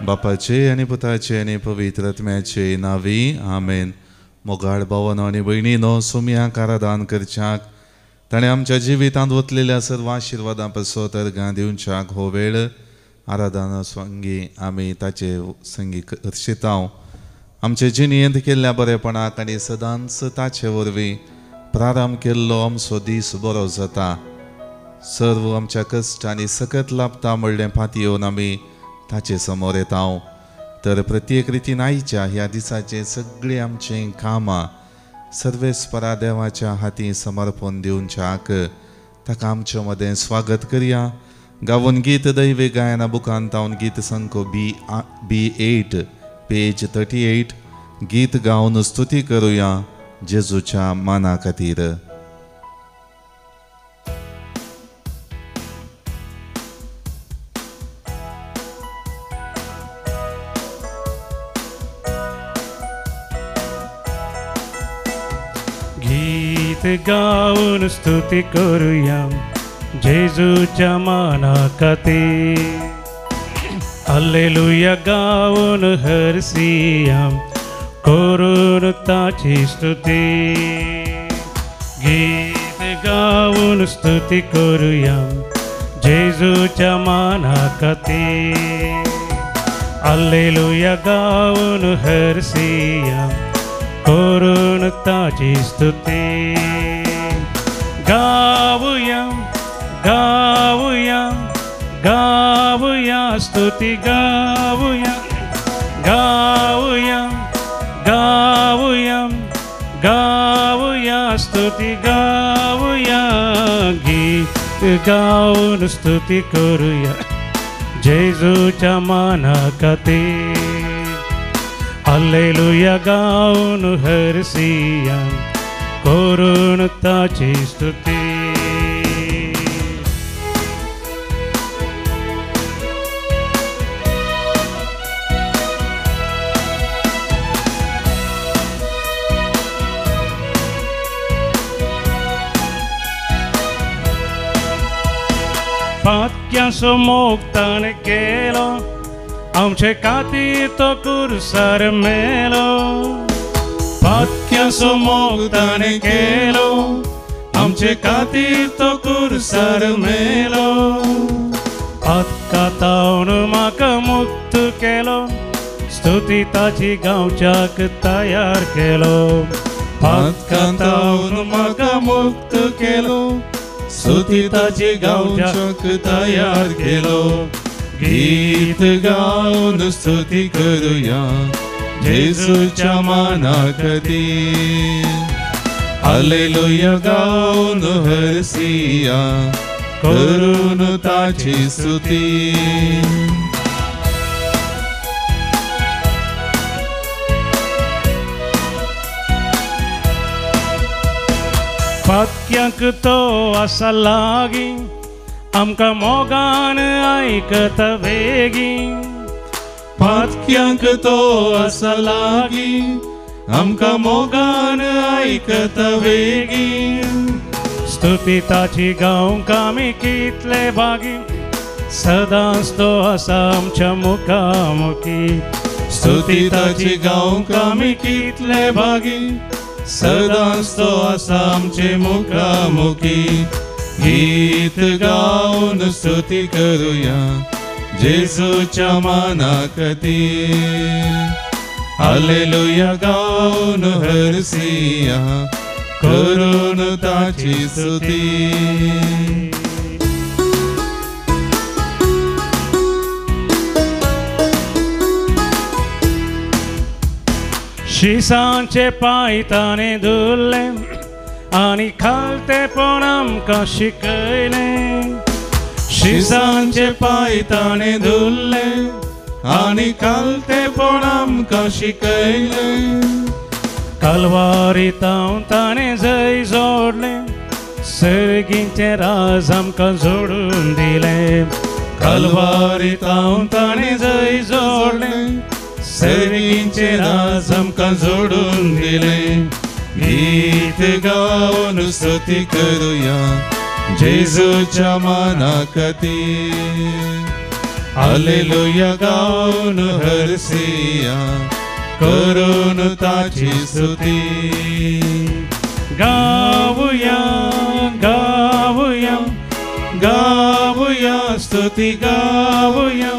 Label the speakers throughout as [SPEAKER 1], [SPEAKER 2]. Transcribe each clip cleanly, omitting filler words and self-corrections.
[SPEAKER 1] बापाचे आणि पुताचे आणि पवित्र आत्म्याचे नावी आमेन. मोगाळ भावानो आनी भयणीनो, सुमयाक आराधन करच्याक ताणें आमच्या जिवितांत वतलेल्या सर्व आशिर्वादां पासो तरगां दिवच्याक हो वेळ आराधना संगी आमी ताचे संगी हर्शितांव. आमचे जिणेंत केल्ल्या बरेपणाक आनी सदांच ताचे वरवीं प्रारंभ केल्लो आमचो दीस बरो जाता. सर्व आमच्या कश्ट आनी सकत लाभता म्हणलें फाटी येवन आमी ताचे समोर येतांव. तर प्रत्येक रितीन आयच्या ह्या दिसाचे सगळीं आमचीं कामां सर्वेस्परा देवाच्या हाती समर्पण दिवच्याक ताका आमचे मदें स्वागत करया. गावन गीत दैवी गायना बुकांत हांव गीत संख B8 पेज 38 गीत गावन स्तुती करुया जेजूच्या माना खातीर.
[SPEAKER 2] गीत गाऊन स्तुती करूया जेजूच्या माना खातीर. हालेलुया गाऊन हरसिया करून ताची स्तुती. गीत गाऊन स्तुती करूया जेजूच्या माना खातीर. हालेलुया गाऊन हरसिया करून ताची स्तुती. गाऊया गाऊया गाऊया स्तुती गाऊया गाऊया गाऊया गाऊया स्तुती गाऊया. गीत गाऊन स्तुती करूया जेजूच्या माना खातीर. हालेलुया गाऊन हरसिया करून ताची स्तुती. फाटक्याचो मोगतान केलो आमचे खातीर तो कुरसार मेलो. फाटक्याचो मोगतान केलो आमचे खातीर तो कुरसार मेलो. आत्कातावन म्हाका मुक्त केलो स्तुती ताची गावच्याक तयार केलो. आत्कातावन म्हाका मुक्त केलो स्तुती ताची गावच्याक तयार केलो. गीत गाऊन स्तुती करूया जेजूच्या माना खातीर. हालेलुया गाऊन हरसिया करून ताची स्तुती. फाटक्यांक तो आसा लागी आमकां मोगान आयकता बेगीन. फाटक्यांक तो आसा लागी आमकां मोगान आयकता बेगीन. स्तुती ताची गावंक आमी कितले बागी सदांच तो आसा आमच्या मुखामुखी. स्तुती ताची गावंक आमी कितले बागी सदांच तो आसा आमचे मुखामुखी. गीत गाऊन स्तुती करूया जेजूच्या माना खातीर. हालेलुया गाऊन हरसिया करून ताची स्तुती. शिसांचे पांय ताणें धुल्ले आनी खालतेपण आमकां शिकयलें. शिसांचे पांय ताणें धुल्ले आनी खालतेपण आमकां शिकयलें. कलवारीत ताणें जय जोडलें सर्गींचें राज आमकां जोडून दिलें. कलवारीत ताणें जय जोडलें सर्गींचें राज आमकां जोडून दिलें. गीत गाऊन स्तुती करूया जेजूच्या माना खातीर.
[SPEAKER 1] हालेलुया गाऊन हरसिया करून ताची स्तुती
[SPEAKER 2] गाऊया गाऊया गाऊया स्तुती गाऊया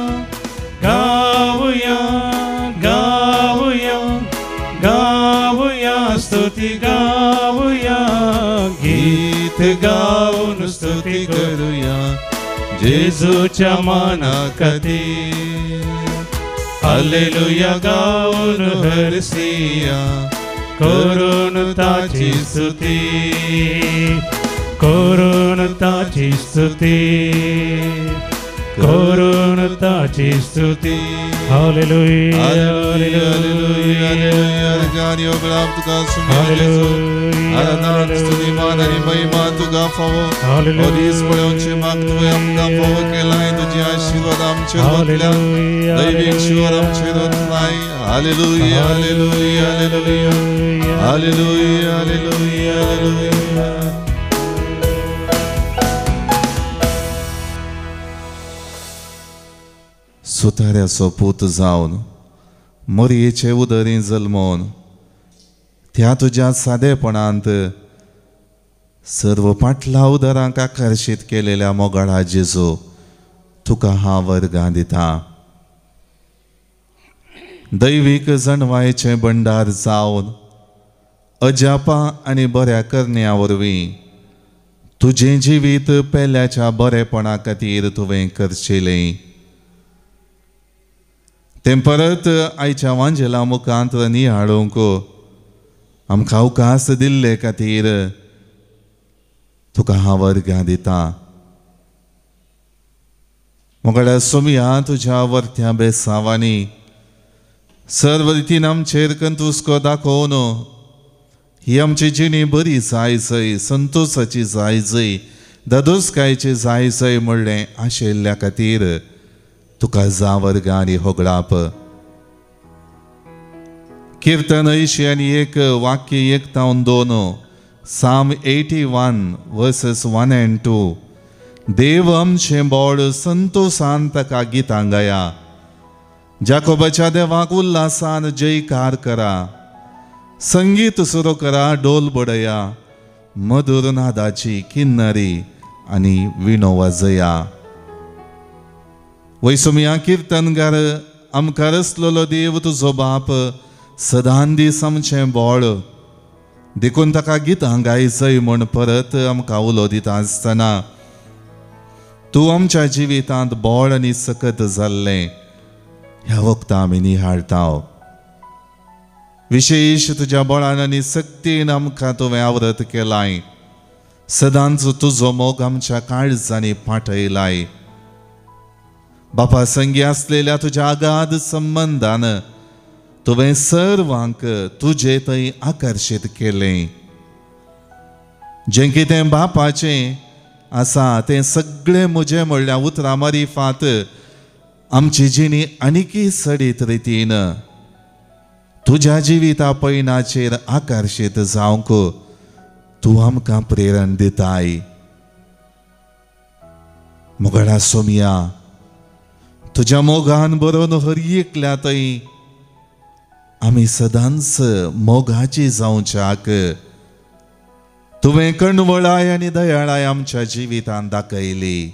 [SPEAKER 2] गाऊया गाऊया गाऊया स्तुती गाऊया गीत गाऊन स्तुती
[SPEAKER 1] करूया
[SPEAKER 2] जेजूच्या माना कधी हालेलुया गाऊन हरसिया करून ताची स्तुती करून ताची स्तुती करून ताची स्तुती हालेलुया हालेलुया
[SPEAKER 1] गाणी ओगळाव तुका सुमिळेचो आराधना स्तुती मान आणि महिमा तुका फावो ओदीस पळोवचे माग तुवें आमकां फावो केलाय तुजी आशीर्वाद आमचेर वतल्या दैवीक शिवर आमचेर वतलाय हालेलुया हालेलुया हालेलुया हालेलुया हालेलुया हालेलुया सुताऱ्याचो पूत जावन मोरयेचे उदरी जल्मोवन त्या तुज्या सादेपणांत सर्व पाटला उदरांक आकर्शीत केलेल्या मोगाळा जेजू तुका हांव वर्गां दिता दैवीक जणवायेचे भंडार जावन अजापा आनी बऱ्या करण्या वरवीं तुजें जिवीत पेल्याच्या बरेपणा खातीर तुवें करशिलें तें परत आयच्या वांजेला मुखांत निहाळूंक आमकां अवकाश दिल्ले खातीर तुका हांव वर्गां दिता मोगड्या सोमया तुज्या वर्त्या बेसांवांनी सर्व रितीन आमचेर कंतुस्को दाखोवन ही आमची जिणी बरी जायजय संतोशाची जायजय दादोसकायची जायजय म्हणलें आशिल्ल्या खातीर तुका जा वर्गां आनी होगळाप कीर्तन 81 वाक्य 1 ते 2 Psalm 81 verses 1 and 2 देव आमचे बोड संतोषान ताका गितां गाया जाकोबाच्या देवाक उल्हासान जयकार करा संगीत सुरू करा डोल बडया मधुर नादाची किन्नरी आनी विणो वाजया वैसुमिया कीर्तनगार आमकां रचलेलो देव तुजो बाप सदां दीस आमचें बोड देखून ताका गितां गायचय म्हण परत आमकां उलो दिता आसतना तूं आमच्या जिवितांत बोड आनी सकत जाल्लें ह्या वखदां आमी निहाळटा विशेष तुज्या बळान आनी सक्तीन आमकां तुवें आवरत केलाय सदांच तुजो मोग आमच्या काळजांनी पाठयलाय बापा संगी आसलेल्या तुज्या अगाध संबंधान तुवें सर्वांक तुजे थंय आकर्शीत केलें जें कितें बापाचें आसा तें सगळें म्हजें म्हणल्या उतरां मारिफात आमची जिणी आनीकय सडीत रितीन तुज्या जिविता पैनाचेर आकर्शीत जावंक तूं आमकां प्रेरण दिताय मोगडा सोमया तुज्या मोगान बरोवन हर एकल्या थंय आमी सदांच मोगाची जावच्याक तुवें कणवळाय आनी दयाळाय आमच्या जिवितांत दाखयली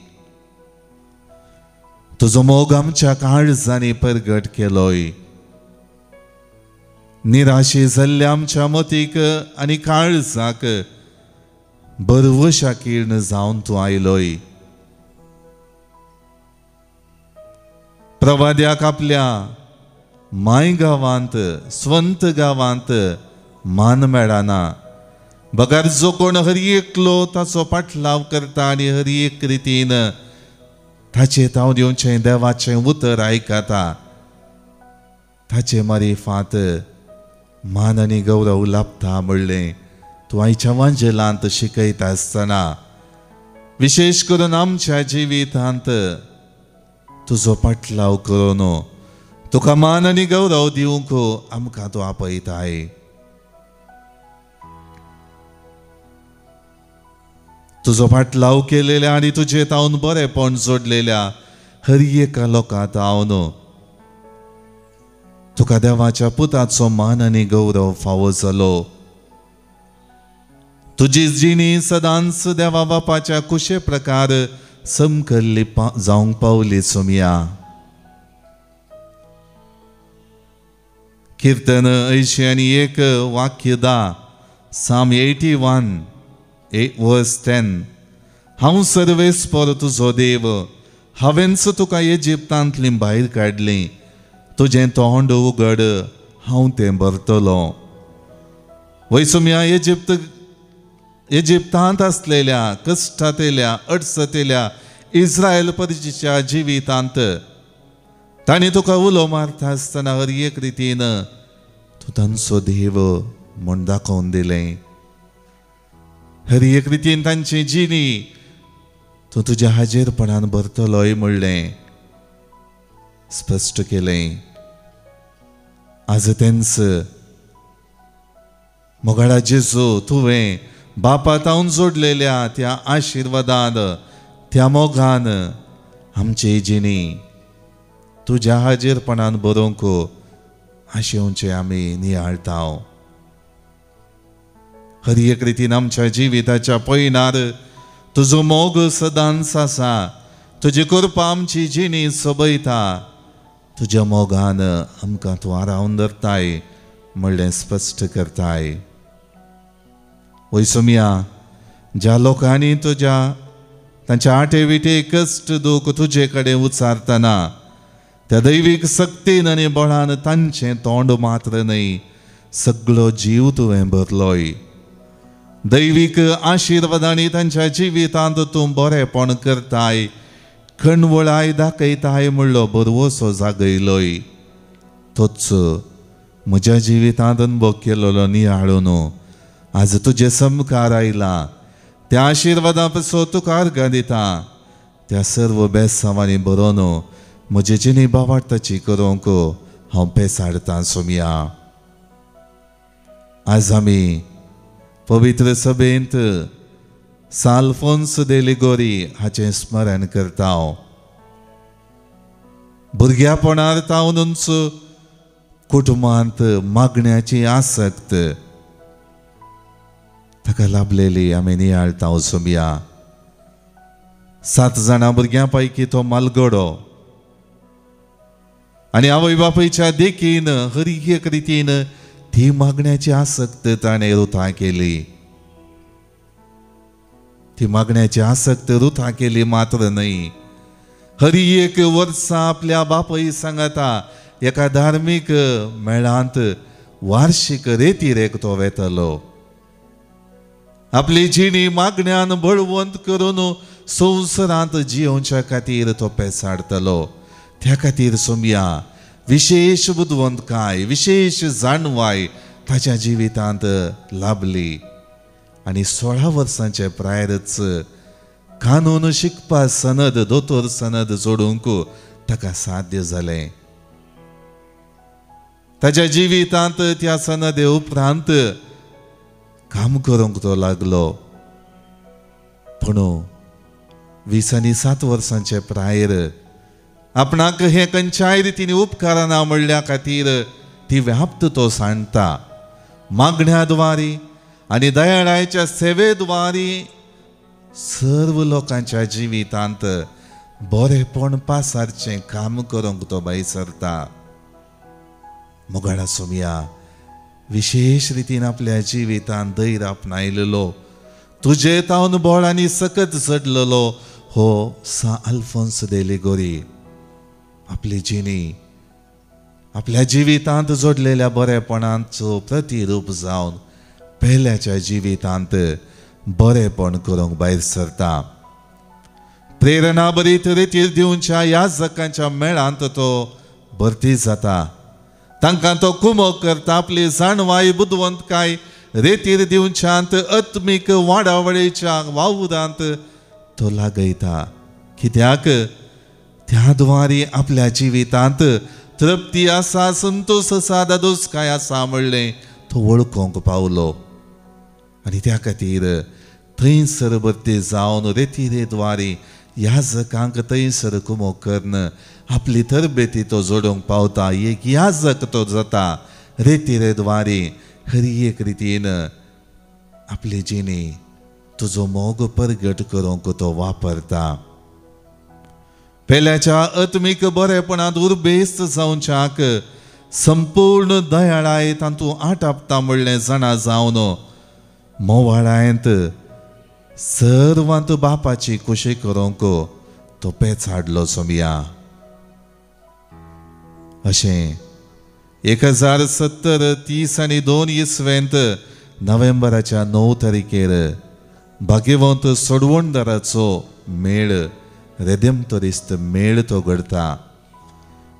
[SPEAKER 1] तुजो मोग आमच्या काळजांनी परगट केलोय निराशी जाल्ल्या आमच्या मतीक आनी काळजाक बरवशा किर्ण जावन तूं आयलोय प्रवाद्याक आपल्या माय गांवांत स्वंत गांवांत मान मेळना बगार जो कोण हर एकलो ताचो पाटलाव करता आनी हर एक रितीन ताचे तांव दिवचें देवाचें उतर आयकता ताचे मारिफात मान आनी गौरव लाभता म्हणलें तूं आयच्या वांजेलांत शिकयता आसतना विशेश करून आमच्या जिवितांत तुजो पाटलाव करून तुका मान आनी गौरव दिवंक आमकां तूं आपयताय तुजो पाटलाव केलेल्या आनी तुजे तावन बरेपण जोडलेल्या हर एका लोकांत हांव तुका देवाच्या पुताचो मान आनी गौरव फावो जालो. तुजी जिणी सदांच देवा बापाच्या कुशे प्रकार समकल्ली जावंक पावली सुमिया. कीर्तन 81 वाक्य 10, Psalm 81 verse 10. हांव सर्वेस्पर तुजो देव, हांवेंच तुका इजिप्तांतली भायर काडली. तुजें तोंड उगड, हांव तें भरतलो. वैसुम्या इजिप्तांत असलेल्या कश्टांतल्या अडचणींतल्या इस्रायल परजीच्या जिवितांत तांणी तुका उलो मारता आसतना हर एक रितीन तूं तांचो देव म्हूण दाखोवन दिलें. हर एक रितीन तांची जिणी तूं तुज्या हाजीरपणान भरतलोय म्हणलें स्पश्ट केलें. आज तेंच मोगाळा जेजू तुवें बापातावन जोडलेल्या त्या आशिर्वादान त्या मोगान आमची जिणी तुज्या हाजीरपणान बरोवंक आशेवचें आमी नियाळटा. हर एक रितीन आमच्या जिविताच्या पयणार तुजो मोग सदांच आसा. तुजी कृपा आमची जिणी सोबयता. तुज्या मोगान आमकां तूं आरावन धरताय म्हणलें स्पश्ट करताय. वैसुम्या, ज्या लोकांनी तांच्या आटे विटे कश्ट दूख तुजे कडेन उचारतना त्या दैवीक सक्तीन आनी बळान तांचें तोंड मात्र न्हय, सगळो जीव तुवें भरलोय. दैवीक आशिर्वादांनी तांच्या जिवितांत तूं बरेपण करताय, कणवळाय दाखयताय म्हणलो बरवसो जागयलोय. तोच म्हज्या जिवितांत अनुभव केलेलो नियाळून आज तुजे समकार आयला. त्या आशिर्वादा पासो तुका अर्घ दिता. त्या सर्व बेसांवांनी बरोवन म्हजे जिणी बावार्थाची करूंक हांव पेसाडतां सुमिया. आज आमी पवित्र सभेंत साल्फोन्स दे लिगोरी हाचें स्मरण करता. भुरग्यापणार तावनूच कुटुंबांत मागण्याची आसक्त ताका लाभलेली आमी नियाळटा सुमिया. 7 जाणां भुरग्यां पैकी तो मालगडो आनी आवय बापायच्या देखीन हर एक रितीन ती मागण्याची आसक्त ताणें रुथा केली. ती मागण्याची आसक्त रुथा केली मात्र न्हय, हर एक वर्सा आपल्या बापाय सांगता एका धार्मीक मेळांत वार्षिक रेतीरेक तो वेतलो. आपली जिणी मागण्यान बळवंत करून संवसारांत जियोवच्या खातीर तो पेसाडतलो. त्या खातीर सुमिया विशेष बुदवंतकाय, विशेष जाणवाय ताच्या जिवितांत लाभली. आनी 16 वर्सांचे प्रायरच कानून शिकपा सनद, दोतोर सनद जोडूंक ताका साध्य जालें. ताच्या जिवितांत त्या सनदे उपरांत काम करूंक तो लागलो. पूण 20 आनी 7 वर्सांचे प्रायर आपणाक हे खंयच्याय रितीन उपकारा ना म्हणल्या खातीर ती व्याप्त तो सांडटा. मागण्या द्वारी आनी दयाळायच्या सेवेद्वारी सर्व लोकांच्या जिवितांत बरेपण पासारचें काम करूंक तो भायर सरता. मोगाळा सुमिया, विशेष रितीन आपल्या जिवितांत धैर्य आपणायलेलो, तुजे तावन बोळ आनी सकत चडलेलो हो सा अल्फोन्स दे लिगोरी आपली जिणी आपल्या जिवितांत जोडलेल्या बरेपणाचो प्रतिरूप जावन पयल्याच्या जिवितांत बरेपण करूंक भायर सरता. प्रेरणा भरीत रितीर दिवच्या ह्या जकांच्या मेळांत तो भरती जाता. तांकां तो कुमक करता. आपली जाणवाय बुदवंतकाय रेतीर दिवच्यांत आत्मीक वाडावळीच्या वावुरांत तो लागयता. कित्याक त्या द्वारी आपल्या जिवितांत तृप्ती आसा, संतोष आसा, दादोसकाय आसा म्हणलें तो वळखूंक पावलो. आनी त्या खातीर थंयसर भरती जावन रेतीरे द्वारी याजकांक थंयसर कुमो करन आपली तरबेती तो जोडूंक पावता. एक याजक तो जाता रेतीरेद्वारी खरी एक रितीन आपली जिणी तुजो मोग परगट करूंक तो वापरता. पेल्याच्या आत्मीक बरेपणांत उर्बेस्त जावच्याक संपूर्ण दयाळाय तांतू आटापता म्हणलें जाणा जावन मोवाळायंत सर्वांत बापाची कुशी करूंक तो पेचाडलो सोमिया. अशें 1970-32 इसवेंत नोव्हेंबराच्या 9 तारखेर भाग्यवंत सोडवणदाराचो मेळ रेदेमतोरिस्त मेळ तो घडता.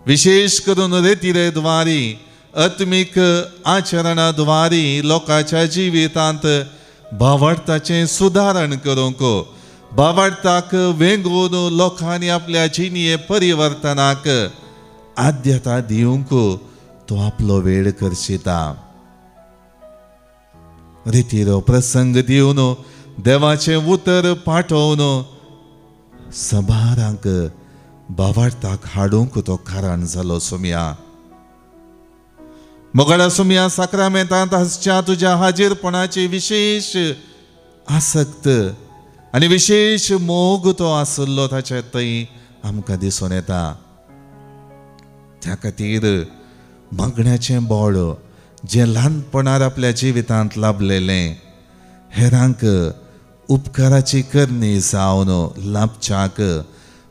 [SPEAKER 1] विशेष करून रेतीरेद्वारी आत्मीक आचरणाद्वारी लोकांच्या जिवितांत भावार्थाचें सुदारण करूंक भावार्थाक वेंगून लोकांनी आपल्या जिणये परिवर्तनाक आद्यता दिवंक तो आपलो वेळ करशिता. रितीरो प्रसंग दिवन देवाचें उतर पाठोवन सबारांक भावार्थाक हाडूंक तो कारण जालो सोमिया. मोगाळा सोमिया साक्रामेंतांत आसच्या तुज्या हाजीरपणाची विशेष आसक्त आनी विशेष मोग तो आसलो ताचे थंय आमकां दिसून येता. त्या खातीर मागण्याचें बोळ जें ल्हानपणांत आपल्या जिवितांत लाभलेलें हेरांक उपकाराची करणी जावन लाभच्याक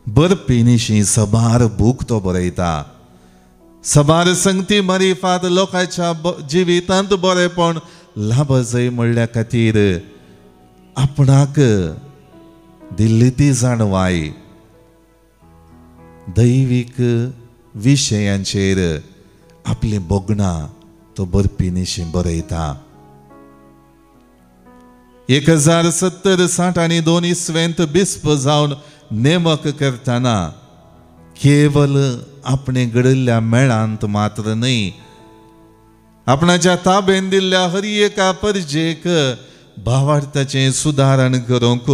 [SPEAKER 1] बरपेनिशी सबार बूक तो बरयता. सबार संगती मारिफात लोकांच्या जिवितांत बरेपण लाभ जाय म्हणल्या खातीर आपणाक दिल्ली ती जाणवाय दैवीक विशयांचेर आपली बोगणां तो बरपेनिशी बरयता. 1970-62 इसवेंत बिस्प जावन नेमक करतना केवल आपणे घडयल्ल्या मेळांत मात्र न्हय आपणाच्या ताब्यान दिल्ल्या हर एका परजेक भावार्थाचें सुदारण करूंक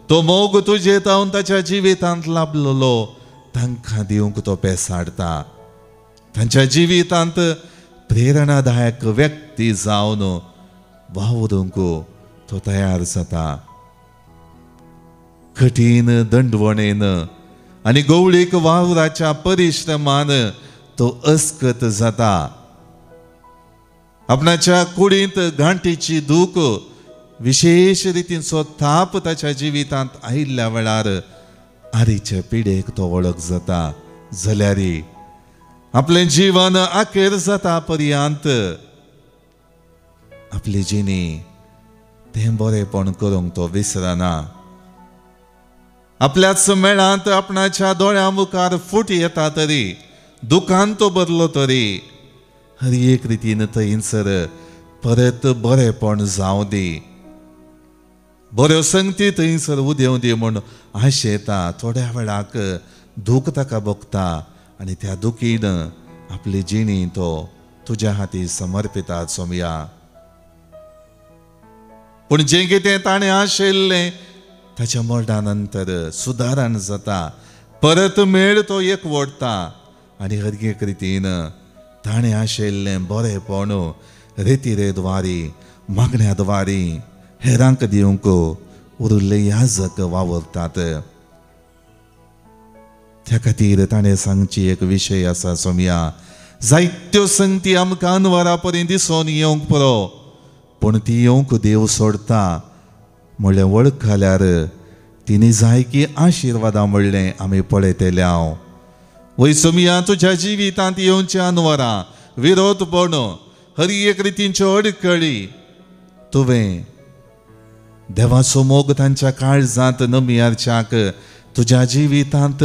[SPEAKER 1] तो मोग तुजे तावन ताच्या जिवितांत लाभलेलो तांकां दिवंक तो पेसाडता. तांच्या जिवितांत प्रेरणादायक व्यक्ती जावन वावरूंक तो तयार जाता. कठीण दंडवणेन आनी गवळीक वावराच्या परिश्रमान तो अस्कत जाता. आपणाच्या कुडींत घांटीची दूख विशेष रितीचो ताप ताच्या जिवितांत आयिल्ल्या वेळार आरीचे पिडेक तो वळख जाता. जाल्यार आपलें जीवन आखेर जाता पर्यंत आपली जिणी तें बरेपण करूंक तो विसरना. आपल्याच मेळांत आपणाच्या दोळ्या मुखार फूट येता तरी दुखान तो बदलो तरी हर एक रितीन थंयसर परत बरेपण जावं दी. बऱ्यो संगती थंयसर उदेव दी म्हूण आशेता. थोड्या वेळाक दूख ताका भोगता आनी त्या दुखीन आपली जिणी तो तुज्या हाती समर्पिता सोमिया. पूण जें कितें ताणें आशिल्लें ताच्या मोडा नंतर सुदारण जाता. परत मेळ तो एक ओडता आनी हर एक रितीन ताणें आशिल्लें बरेपण रेतीरेद्वारी मागण्याद्वारी हेरांक दिवंक उरिल्ले याजक वावरतात. त्या खातीर ताणें सांगची एक विशय आसा सोमिया. जायत्यो संगती आमकां अनवरा पर्यंत दिसून येवंक पुरो पूण ती येवंक देव सोडता म्हणलें वळखल्यार तिणी जाय की आशिर्वादां म्हणलें आमी पळयतल्या. वय सोमिया तुज्या जिवितांत येवचे अनवरां विरोधपण हर एक रितींच्यो अडखळी तुवें देवाचो मोग तांच्या काळजांत नमियारच्याक तुज्या जिवितांत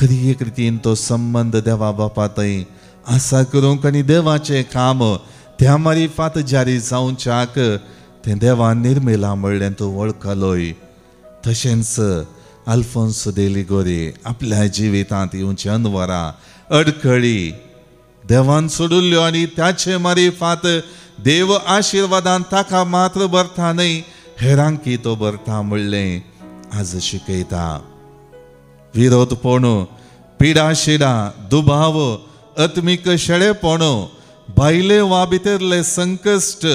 [SPEAKER 1] हर एक रितीन तो संबंध देवा बापा थंय आसा करूंक आनी देवाचें काम त्या मारिफात जारी जावच्याक तें देवान निर्मिला म्हणलें तूं वळखलोय. तशेंच आल्फोन्सो दे लिगोरी आपल्या जिवितांत येवची अनवरां अडखळी देवान सोडिल्ल्यो आनी त्याचे मारिफात देव आशिर्वादान ताका मात्र भरता न्हय हेरांकी तो भरता म्हणलें आज शिकयता. विरोधपण, पिडाशिडा, दुबाव, आत्मिक शेळेपण, भायले वा भितरले संकश्ट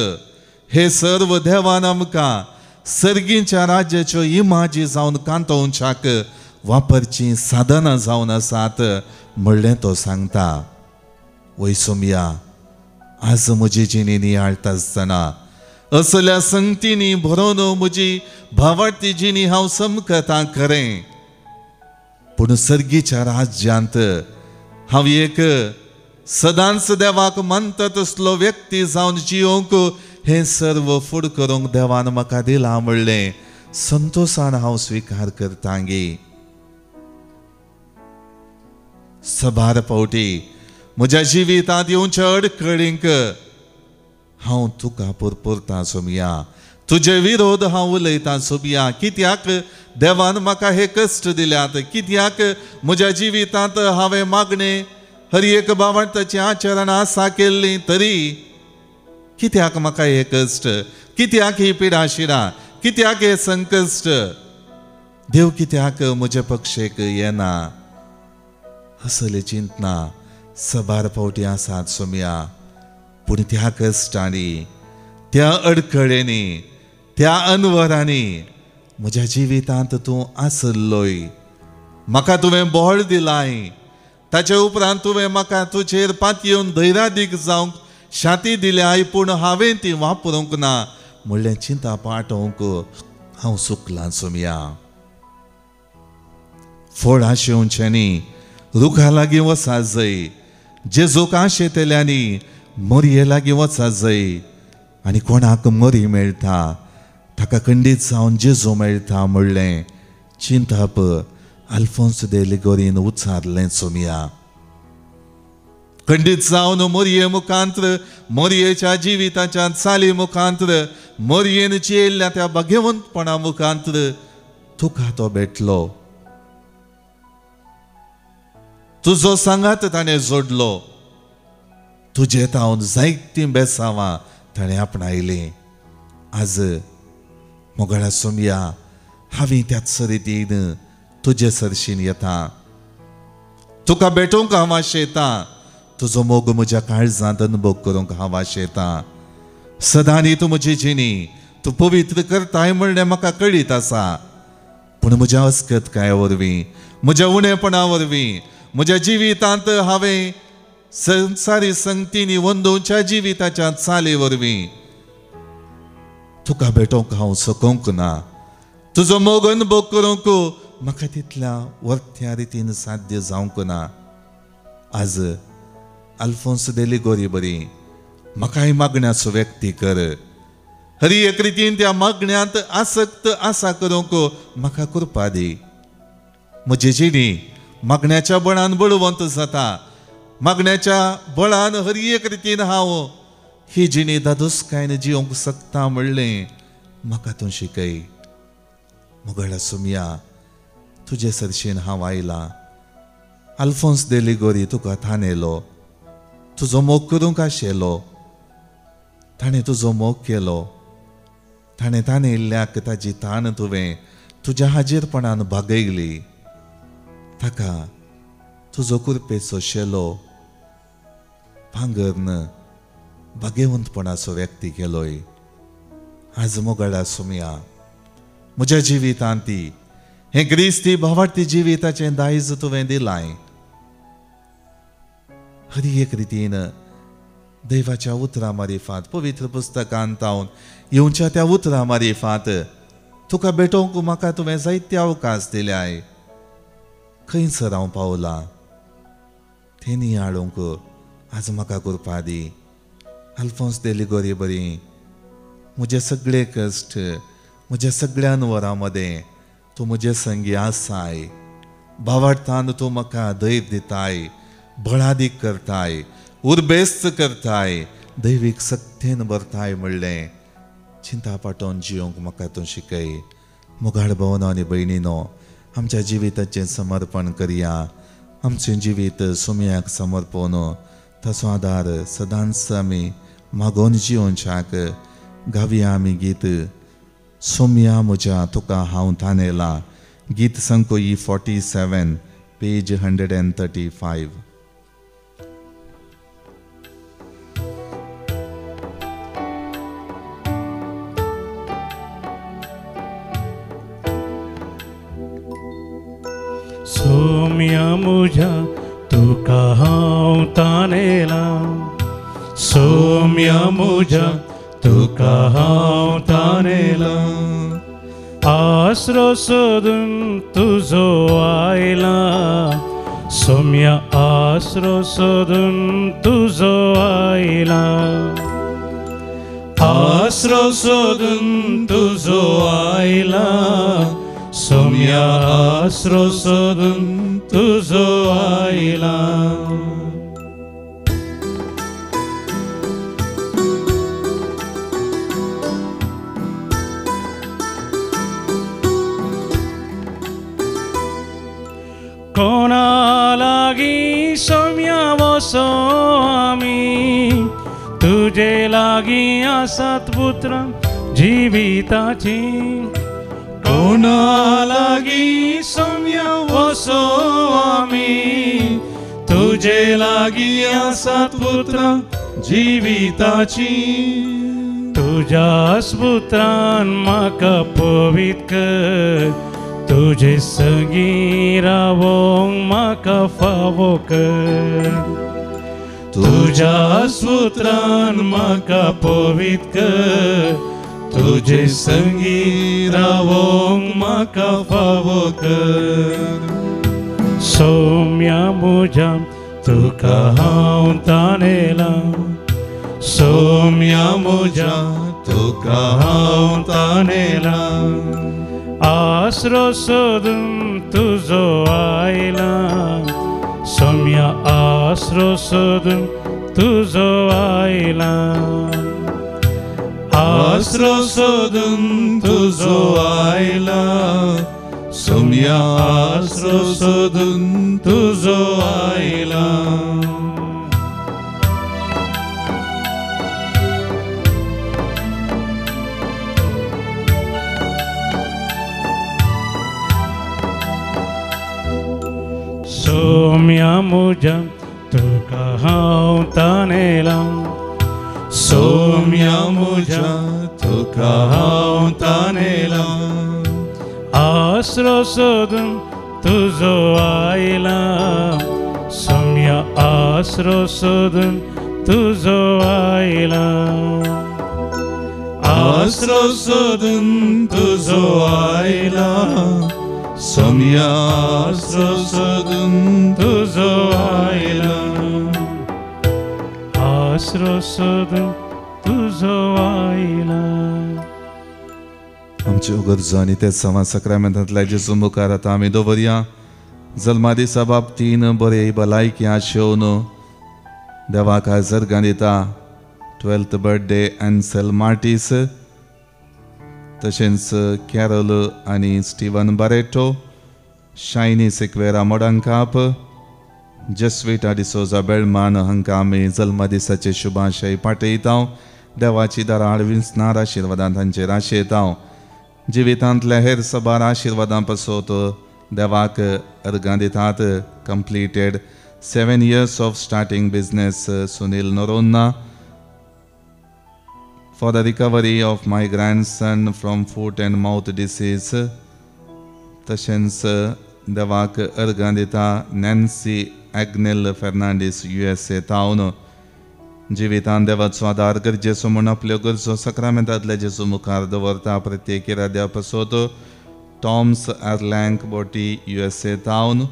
[SPEAKER 1] हे सर्व देवान आमकां सर्गीच्या राज्याच्यो इमाजी जावन कांतोवच्याक वापरची साधनां जावन आसात म्हणलें तो सांगता. वय सोमया, आज म्हजी जिणी नियाळटा आसतना असल्या संगतींनी भरोवन म्हजी भावार्थी जिणी हांव समकता खरें, पूण सर्गीच्या राज्यांत हांव एक सदांच देवाक मानता तसलो व्यक्ती जावन जियोंक हे सर्व फुड करूंक देवान म्हाका दिलां म्हणलें संतोशान हांव स्वीकार करतां गे. सबार फावटी म्हज्या जिवितांत येवच्या अडखळींक हांव तुका परपरतां सोमया, तुजे विरोध हांव उलयतां सोमया. कित्याक देवान म्हाका हे कश्ट दिल्यात, कित्याक म्हज्या जिवितांत हांवें मागणे हर एक भावार्थाची आचरण आसा केल्ली तरी कित्याक म्हाका हे कश्ट, कित्याक ही पिडाशिडा, कित्याक हे संकश्ट, देव कित्याक म्हजे पक्षेक येना, असले चिंतना सबार फावटी आसात सोमया. पूण त्या कश्टांनी, त्या अडखळेंनी, त्या अनवरांनी म्हज्या जिवितांत तूं आसल्लोय. म्हाका तुवें बोळ दिलाय, ताचे उपरांत तुवें म्हाका तुजेर पातयेवन धैर्यादीक जावंक शाती दिल्याय, पूण हांवें ती वापरूंक ना म्हणलें चिंता पाटोवंक हांव चुकलां सोमया. फळ आशेवच्यांनी रुखा लागीं वचा जय, जेजूक आशेतल्यांनी मोरये लागीं वचा जय. आनी कोणाक मोरी मेळटा ताका खंडीत जावन जेजू मेळटा म्हणलें चिंताप आल्फोन्स दे लिगोरीन उच्चारलें सोमया. खंडीत जावन मोरये मुखांतर, मोरयेच्या जिविताच्या चाली मुखांतर, मोरयेन जियेल्ल्या त्या भाग्यवंतपणा मुखांतर तुका तो भेटलो. तुजो सांगात ताणें जोडलो, तुजे तावन जायतीं बेसांवां ताणें आपणायलीं. आज मोगळा सोमया, हांवें त्याच रितीन तुजे सरशीन येता, तुका भेटोवंक हांव आशेतां, तुजो मोग म्हज्या काळजांत अनुभव करूंक हांव आशेतां. सदांनी तूं म्हजी जिणी तूं पवित्र करताय म्हणलें म्हाका कळीत आसा, पूण म्हज्या अस्कतकाये वरवीं, म्हज्या उणेपणा वरवीं, म्हज्या जिवितांत हांवें संवसारी संगतींनी वंदोवच्या जिविताच्या चाली वरवीं तुका भेटोवंक हांव सकूंक ना. तुजो मोग अनुभव करूंक म्हाका तितल्या वर्त्या रितीन साध्य जावंक ना. आज आल्फोन्स दे लिगोरी बरी म्हाकाय मागण्याचो व्यक्ती कर. हर एक रितीन त्या मागण्यांत आसक्त आसा करूंक म्हाका कृपा दी. म्हजी जिणी मागण्याच्या बळान बळवंत जाता, मागण्याच्या बळान हर एक रितीन हांव ही जिणी दादोसकायन जियोंक शकता म्हणलें म्हाका तूं शिकय. मोगळा सोमया, तुजे सरशीन हांव आयलां. आल्फोन्स दे लिगोरी तुका थानेलो, तुजो मोग करूंक आशिल्लो, ताणें तुजो मोग केलो. ताणें थानेल्ल्याक ताजी ताण तुवें तुज्या हाजीरपणान भागयली. ताका तुजो कुरपेचो शेलो भांगरन भाग्यवंतपणाचो व्यक्ती केलोय. आज मोगळा सोमया, म्हज्या जिवितांत हे क्रिस्ती भावार्थी जिविताचें दायज तुवें दिलाय. हर एक रितीन देवाच्या उतरां मारिफात, पवित्र पुस्तकांत हांव येवच्या त्या उतरां मारिफात तुका भेटोवंक म्हाका तुवें जायते अवकाश दिल्याय. खंयसर हांव पावलां तें नियाळूंक आज म्हाका कृपा दी. आल्फोन्स दे लिगोरी बरी म्हजे सगळे कश्ट, म्हज्या सगळ्या वरां मदें तूं म्हजे संगी आसाय. भावार्थान तूं म्हाका धैर्य दिताय, बळादीक करताय, उर्बेस्त करताय, दैवीक सत्तेन भरताय म्हणलें चिंता पाटोवन जियोंक म्हाका तूं शिकय. मोगाळ भवनो आनी भयणीनो, आमच्या जिविताचें समर्पण करया. आमचें जिवीत सोमयाक समर्पण ताचो आदार सदांच आमी मागोवन जियोनशाक गावया आमी गीत. सोमया म्हज्या तुका हांव थानेलां, गीत संकोई 47 पेज 135.
[SPEAKER 2] सोम्या मुझा तुका हांव ताणेला, सोम्या मुझा तुका हांव ताणेला, आसरो सोदून तुजो आयला, सोम्या आसरो सोदून तुजो आयला, आसरो सोदून तुजो आयला, सोम्या आसरो सोदून तुजो आयला. कोणा लागी सोम्या वसो आमी, तुजे लागी आसात पुत्र जिविताची, कोणा लागी सोम्या वसो आमी, तुजे लागी आसात पुत्र जिविताची, तुज्याच पुत्रान म्हाका पवित्र कर, तुजे संगी रावोंक म्हाका फावो कर, तुज्याच पुत्रान म्हाका पवित्र कर, तुजे संगी रावोंक म्हाका फावो कर. सोम्या मुझा तुका हांव ताणेला, सोम्या मुझा तुका हांव ताणेला, आसरो सोदून तुजो आयला, सोम्या आसरो सोदून तुजो आयला, आसरो सोदून तुजो आयला, सोम्या आसरो सोदून तुजो आयला. सोम्या मुझा तुका हांव ताणेला, सोम्या मुझा तुका हांव ताणेला, आसरो सोदून तुजो आयला, सोम्या आसरो सोदून तुजो आयला, आसरो सोदून तुजो आयला, सोम्या आसरो सोदून तुजो आयला, आसरो सोदून तुजो आयला.
[SPEAKER 1] आमच्यो गरजो आनी ते सवा सक्रामेंतांतल्या जेजू मुखार आतां आमी दवरया. जल्मा दिसा बाबतीन बरे भलायकी आशेवन देवाक आजर्गां दिता. 12th बर्थडे एन्सेल मार्टीस, तशेंच कॅरल आनी स्टीवन बारेटो, शायनी सिक्वेरा मोडांकाप, जस्विटा डिसोजा बेळमान हांकां आमी जल्मा दिसाचे शुभाशय पाठयता. देवाची दारां विस्नार आशिर्वादां तांचेर आशेता. जिवितांतल्या हेर सबार आशिर्वादां पासत देवाक अर्गां दितात. Completed 7 years of starting business, Sunil Noronna. For the recovery of my grandson from foot and mouth disease, तशेंच देवाक अर्गां दिता. नॅन्सी ॲग्नेल फेर्नांडीस USA तावन जिवितान देवाचो आदार गरजेचो म्हूण आपल्यो गरजो सक्रामेंतांतल्या जेजू मुखार दवरता. प्रत्येक इराद्या पासत टॉम्स एर्लँक बोटी USA तावन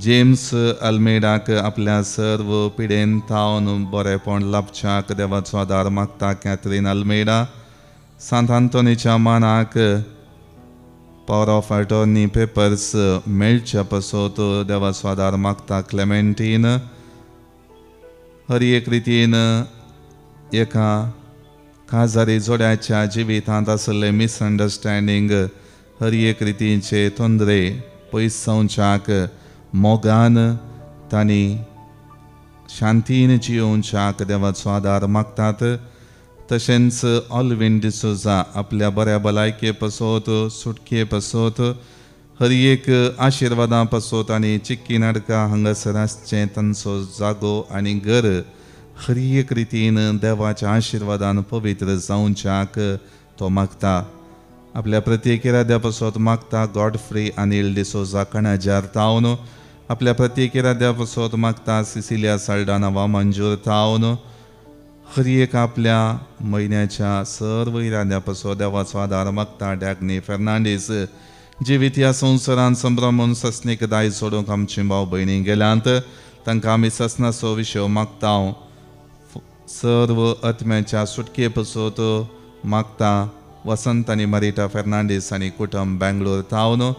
[SPEAKER 1] जेम्स अल्मेडाक आपल्या सर्व पिडेन तावन बरेपण लाभच्याक देवाचो आदार मागता. कॅथरीन अल्मेडा सांत आंतोनीच्या मानाक पॉवर ऑफ अटॉर्नी पेपर्स मेळच्या पासत देवाचो आदार मागता. क्लेमेंटीन हर एक रितीन एका काजारी जोड्याच्या जिवितांत आसले मिसअंडरस्टँडींग, हर एक रितीचे तोंदरे पयस जावच्याक मोगान तांणी शांतीन जियोवच्याक देवाचो आदार मागतात. तशेंच ऑलविन डिसोजा आपल्या बऱ्या भलायके पासत सुटके पासत हर एक आशिर्वादां पासत आनी चिक्की नाडका हांगासर आसचें तांचो जागो आनी घर हर एक रितीन देवाच्या आशिर्वादान पवित्र जावच्याक तो मागता. आपल्या प्रत्येक इराद्या पासत मागता गॉडफ्री अनिल डिसोजा कणाजार तावन आपल्या प्रत्येक इराद्या पासत मागता सिसिलिया साल्डाना मंजूर तावन हर एक आपल्या म्हयन्याच्या सर्व इराद्या पासत देवाचो आदार मागता. डॅग्नी फेर्नांडीस जिवीत ह्या संवसारान संभ्रमून ससनीक दाय सोडूंक आमची भाव भयणी गेल्यांत तांकां आमी ससनाचो विशय मागता. सर्व आत्म्याच्या सुटके पासत मागता. वसंत आनी मारिटा फेर्नांडीस आनी कुटुंब बेंगलोर तावन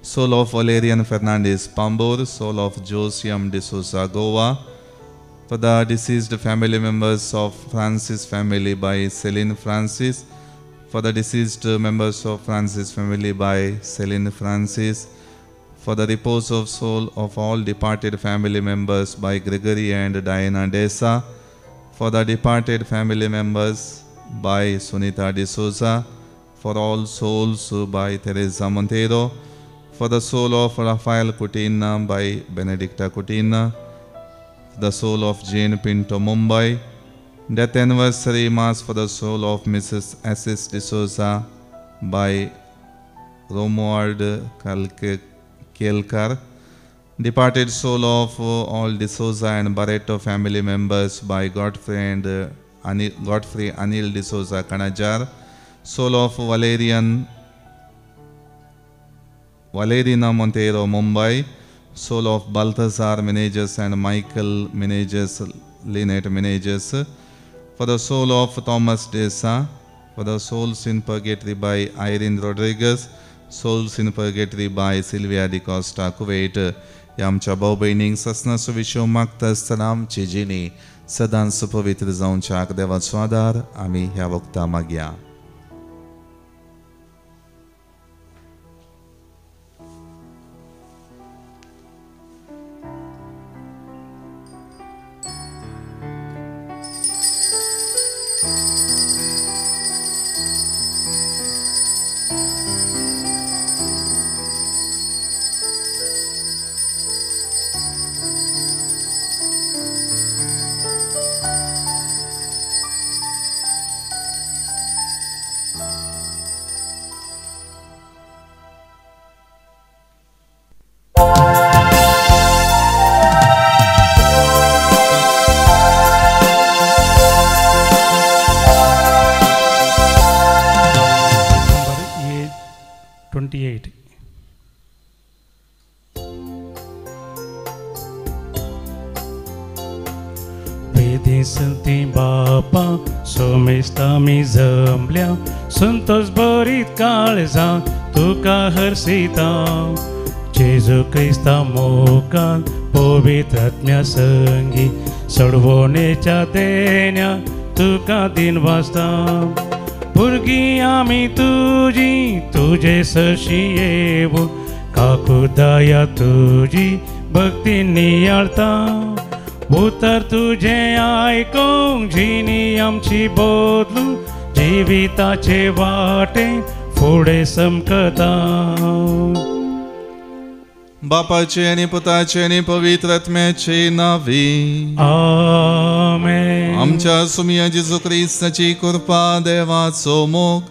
[SPEAKER 1] soul of Valerian Fernandes Pambor soul of Josiam D'Souza Goa. For the deceased family members of Francis family by Celine Francis, for the deceased members of Francis family by Celine Francis, for the repose of soul of all departed family members by Gregory and Diana Desa, for the departed family members by Sunita D'Souza, for all souls by Teresa Montero, for the soul of Rafael Coutinho by Benedicta Coutinho, the soul of Jane Pinto Mumbai, death anniversary mass for the soul of Mrs. Assis D'Souza by Romuald Kelkar, departed soul of all D'Souza and Barreto family members by Godfrey Anil D'Souza Kanajar, soul of Valerina Montero Mumbai, soul of Balthazar Meneges and Michael Meneges, Lynette Meneges, for the soul of Thomas Desa, for the souls in purgatory by Irene Rodriguez, souls in purgatory by Sylvia Di Costa Kuwait. ह्या आमच्या भाव भयणींक ससनाचो विशय मागता आसतना आमची जिणी सदांच पवित्र जावच्याक देवाचो आदार आमी ह्या वक्ता मागया.
[SPEAKER 2] संती बापा सोमेस्तामी जमल्या संतोष भरीत काळजा तुका हरसिता जेजू क्रिस्ता मोकान पवित्र आत्म्या संगी सोडवणेच्या देण्या तुका दिन वाजता भुरगीं आमी तुजी तुजे सशी येवून काकू दया तुजी भक्ती नियाळता उतर तुझे आयकूंक जिणी आमची बदलू जिविताचे वाटे फुडें समकता.
[SPEAKER 1] बापाचे आनी पुताचे आनी पवित्र आत्म्याचे नावी
[SPEAKER 2] आमेन.
[SPEAKER 1] आमच्या सुमिया जेजू क्रिस्ताची कृपा देवाचो मोग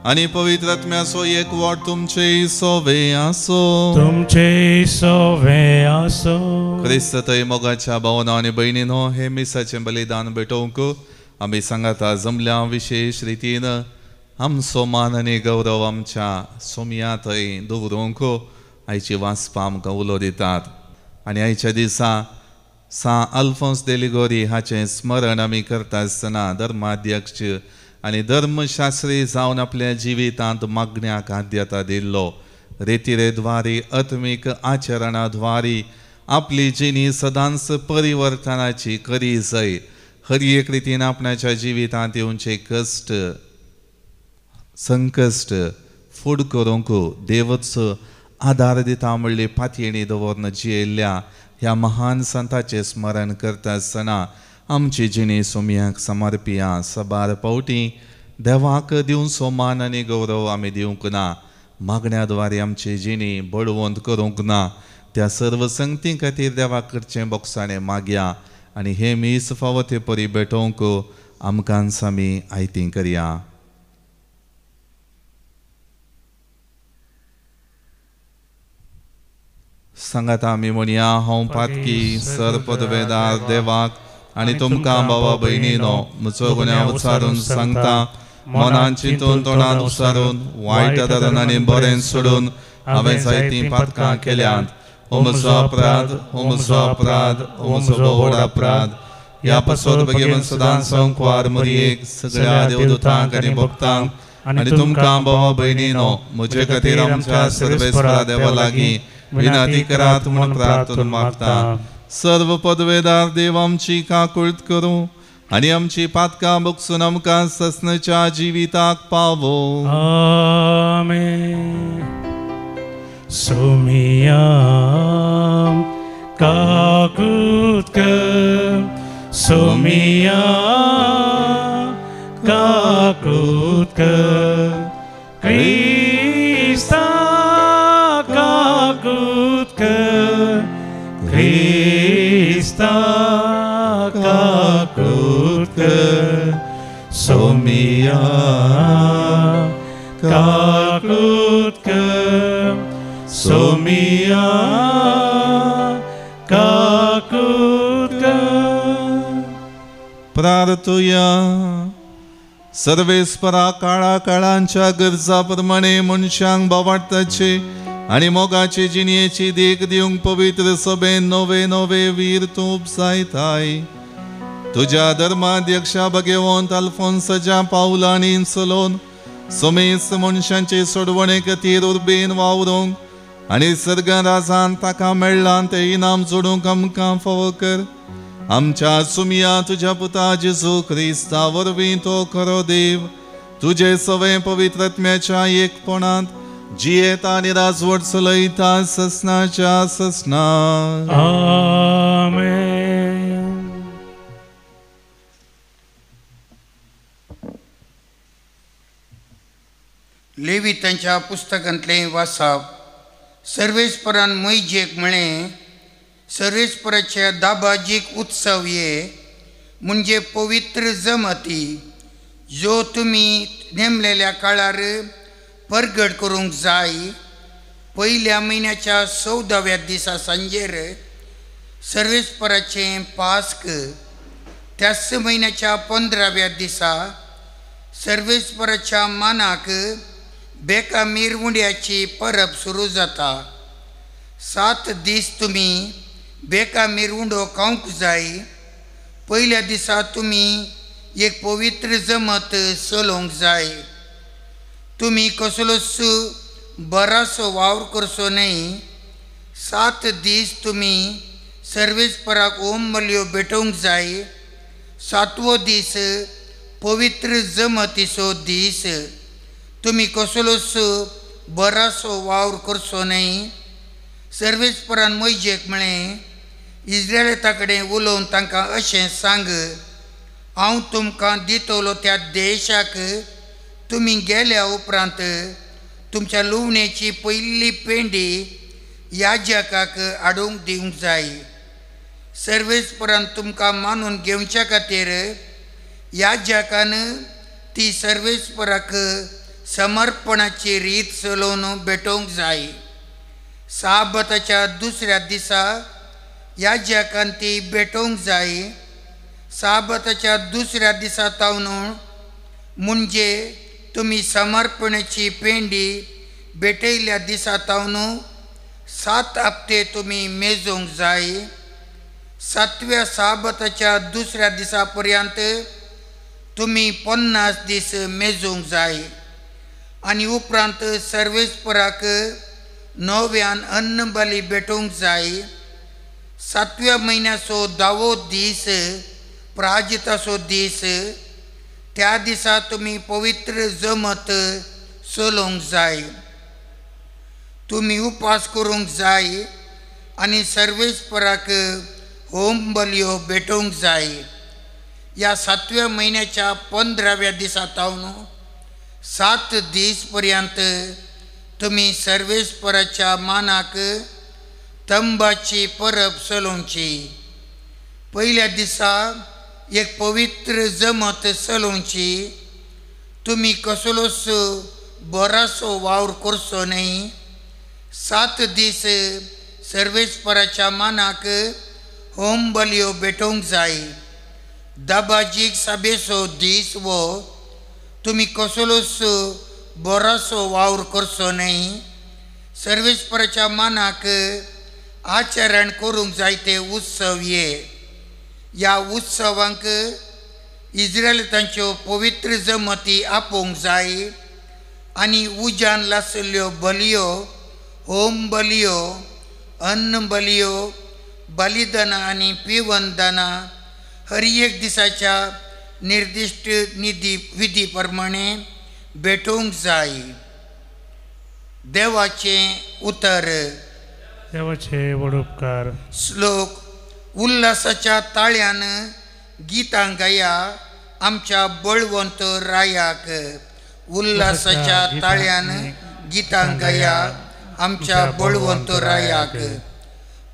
[SPEAKER 1] आनी पवित्र आत्म्याचो एकवट तुमचे सोवे आसो.
[SPEAKER 2] तुमचे सोवे आसो.
[SPEAKER 1] क्रिस्त थंय मोगाच्या भावना आनी भयणीनो हे मिसाचें बलिदान भेटोवंक आमी सांगाता जमल्या विशेष रितीन आमचो मान आनी गौरव आमच्या सोमिया थंय दवरूंक आयची वाचपां आमकां उलो दितात. आनी आयच्या दिसा सा अल्फोन्स दे लिगोरी हाचें स्मरण आमी करता आसतना धर्माध्यक्ष आनी धर्मशास्त्री जावन आपल्या जिवितांत मागण्याक आद्यता दिल्लो रितीरेद्वारी आत्मीक आचरणाद्वारी आपली जिणी सदांच परिवर्तनाची करी जाय. हर एक रितीन आपणाच्या जिवितांत येवचे कश्ट संकश्ट फूड करूंक देवचो आदार दिता म्हणली पातयेणी दवरन जियेल्ल्या ह्या महान संतांचे स्मरण करता आसतना आमची जिणी सोम्याक समर्पिया सबार पावटी देवाक दिवन सोमान आनी गौरव आमी दिवंक ना. मागण्याद्वारे आमची जिणी बळवंत करूंक ना. त्या सर्व संगती खातीर देवा कडचें बोगसाणें मागया आनी हे मीस फावो ते परी भेटोवंक आमकां सामी आयती करया. सांगात आमी म्हणया हांव पातकी सर पदवेदार देवाक आनी तुमकां भावा भयणीनो म्हजो गुन्यांव उचारून सांगता. मनान चिंतून तोंडान उसारून वायट धरून आनी बरें सोडून हांवें जायतीं पातकां केल्यांत. हो म्हजो अपराध, हो म्हजो अपराध, हो म्हजो व्हड अपराध. ह्या पासत बेगीन सदां संकवार मरयेक सगळ्या देवदूतांक आनी भक्तांक आनी तुमकां भावा भयणीनो म्हजे खातीर आमच्या सर्वेस्परा देवा लागीं विनंती करात म्हूण प्रार्थना मागता. सर्व पदवेदार देव आमची काकूळट करूं आनी आमची पातकां बगसून आमकां ससनाच्या जिविताक पावो.
[SPEAKER 2] आमेन. सोमिया काकूट कर, सोमिया काकूट कर, क्रिस्ता काकूट कर, क्रिस्ता काकूट कर, सोमिया काकूट कर, सोमिया काकूट कर.
[SPEAKER 1] प्रार्थुया. सर्वेस्परा काळा काळांच्या गरजा प्रमाणे मनशांक बावाडताचे आनी मोगाचे जिणयेची देख दिवंक पवित्र सभेन नवे नवे वीर तूप जायताय. तुज्या धर्माध्यक्षा भगवंत अल्फोन्साच्या पावलांनी चलोवन समेस्त मनशांचे सोडवणे खातीर उर्बेन वावरूंक आनी सर्गा राजान ताका मेळ्ळां तें इनाम जोडूंक आमकां फावो कर. आमच्या सुमिया तुज्या पुता जेजू क्रिस्ता वरवीं तो खरो देव तुजे सवे पवित्रात्म्याच्या एकपणांत जियेता आनी राजवट चलयता ससनाच्या ससना.
[SPEAKER 2] आमेन.
[SPEAKER 3] लेवितांच्या पुस्तकांतलें वाचप. सर्वेस्परान मैजेक म्हळें, सर्वेस्पराच्या दाबाजीक उत्सव ये म्हणजे पवित्र जमाती जो तुमी नेमलेल्या काळार परगट करूंक जाय. पयल्या म्हयन्याच्या 14व्या दिसा सांजेर सर्वेस्पराचें पास्क. त्याच म्हयन्याच्या 15व्या दिसा सर्वेस्पराच्या मानाक बेका मिरवुंड्याची परब सुरू जाता. 7 दीस तुमी बेका मिरवुंडो खावंक जाय. पयल्या दिसा तुमी एक पवित्र जमत चलोवंक जाय. तुमी कसलोच बरासो वावर करचो न्हय. 7 दीस तुमी सर्वेस्पराक ओम बल्यो भेटोवंक जाय. 7वो दीस पवित्र जमतीचो दीस. तुमी कसलोच बरासो वावर करचो न्हय. सर्वेस्परान मैजेक म्हळें, इस्रायेला कडेन उलोवन तांकां अशें सांग, हांव तुमकां दितलो त्या देशाक तुमी गेल्या उपरांत तुमच्या लुवणेची पयली पेंडी याजकाक हाडूंक दिवंक जाय. सर्वेस्परान तुमकां मानून घेवच्या खातीर याजकान ती सर्वेस्पराक समर्पणाची रीत चलोवन भेटोवंक जाय. साबताच्या दुसऱ्या दिसा याजकान ती भेटोवंक जाय. साबताच्या दुसऱ्या दिसा तावन म्हणजे तुमी समर्पणाची पेंडी भेटयल्या दिसा तावन 7 हप्ते तुमी मेजोवंक जाय. 7व्या साबताच्या दुसऱ्या दिसा पर्यंत तुमी 50 दीस मेजोवंक जाय. आनी उपरांत सर्वेस्पराक नव्यान अन्न बली भेटोवंक जाय. 7व्या म्हयन्याचो 10वो दीस प्राजिताचो दीस. त्या दिसा तुमी पवित्र जमत चलोवंक जाय. तुमी उपास करूंक जाय आनी सर्वेस्पराक होम बल्यो भेटोवंक जाय. या 7व्या महिन्याच्या 15व्या दिसातावन 7 दीस पर्यंत तुम्ही सर्वेस्पराच्या मानाक तंबाची परब चलोवची. पहिल्या दिसा एक पवित्र जमत चलोवची. तुम्ही कसलोच बरासो वावर करचो न्ही. 7 दीस सर्वेस्पराच्या मानाक होम बलियो भेटोवंक जाय. दाबाजीक साबेचो दीस वो तुम्ही कसलोच बरासो वावर करचो न्ही. सर्वेस्पराच्या मानाक आचरण करूंक जाय ते उत्सव ये. ह्या उत्सवांक इस्रायेलांच्यो पवित्र जमती आपोवंक जाय आनी उज्यान लासल्ल्यो बलियो, होम बलियो, अन्न बलियो, बलिदानां आनी पिवनदानां हर एक दिसाच्या निर्दिष्ट विधी प्रमाणे भेटोवंक जाय. देवाचें उतर.
[SPEAKER 2] देवाचे वडुपकार.
[SPEAKER 3] श्लोक. उल्हासाच्या ताळ्यान गितां गाया आमच्या बळवंत रायाक. उल्हासाच्या ताळ्यान गितां गाया आमच्या बळवंत रायाक.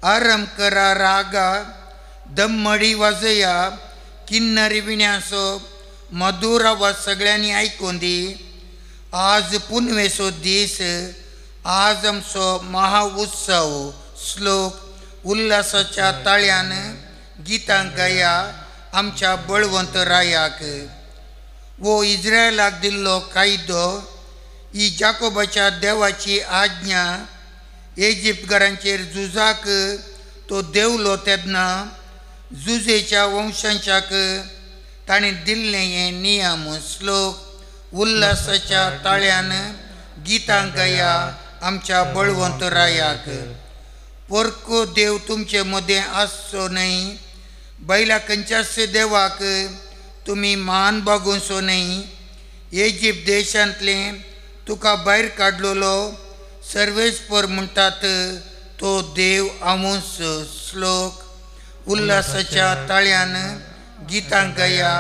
[SPEAKER 3] आराम करा रागा, दमडी वाजया, किन्नरी विण्याचो मधुर आवाज सगळ्यांनी आयकून दी. आज पुनवेचो दीस, आज आमचो महाउत्सव. श्लोक. उल्हासाच्या ताळ्यान गितां गाया आमच्या बळवंत रायाक. वो इस्रायलाक दिल्लो कायदो, ही जाकोबाच्या देवाची आज्ञा. इजिप्तकारांचेर झुजाक तो देवलो तेन्ना झुजेच्या वंशांच्याक ताणें दिल्लें हें नियम. श्लोक. उल्हासाच्या ताळ्यान गितां गाया आमच्या बळवंत रायाक. पोरको देव तुमचे मदें आसचो न्ही. बैला खंयच्याच देवाक तुमी मान बागोवचो न्ही. इजिप्त देशांतले तुका भायर काडलेलो सर्वेस्पर म्हणटात तो देव हांवूच. श्लोक. उल्हासाच्या ताळ्यान गितां गाया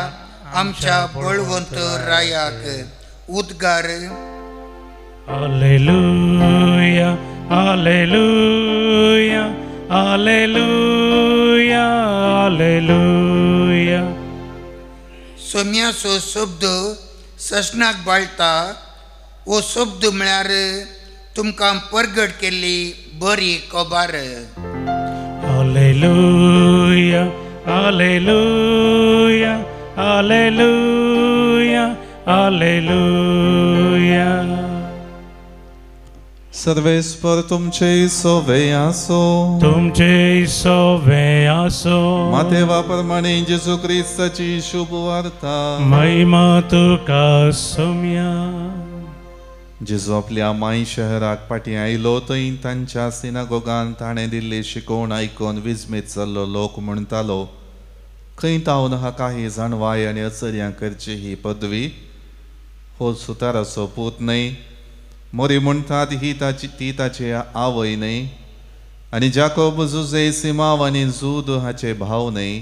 [SPEAKER 3] आमच्या बळवंत रायाक. उद्गार.
[SPEAKER 2] हालेलुया, हालेलुया, हालेलुया, हालेलुया.
[SPEAKER 3] सोम्याचो शब्द सशनाक बाळटा. हो शब्द म्हळ्यार तुमकां परगट केल्ली बरी खबर.
[SPEAKER 2] हालेलुया, हालेलुया, हालेलुया, हालेलुया.
[SPEAKER 1] सर्वेस्पर तुमचे सोवे आसो.
[SPEAKER 2] तुमचे सोवे आसो.
[SPEAKER 1] मातेवा प्रमाणे जेजू ख्रिस्ताची शुभ वार्ता.
[SPEAKER 2] महिमा तुका सोम्या.
[SPEAKER 1] जेजू आपल्या माई शहराक पाटी आयलो थंय तांच्या सिनागोगान ताणें दिल्ली शिकोवण आयकून विस्मीत जाल्लो लोक म्हणटालो, खंय तावन हाका ही जाणवाय आनी आश्चर्यां करची ही पदवी. हो सुताराचो पूत न्हय. मोरी म्हणटात ती ताची आवय न्हय. आनी जाकोब, जुजे, सिमाव आनी जूद हाचे भाव न्हय.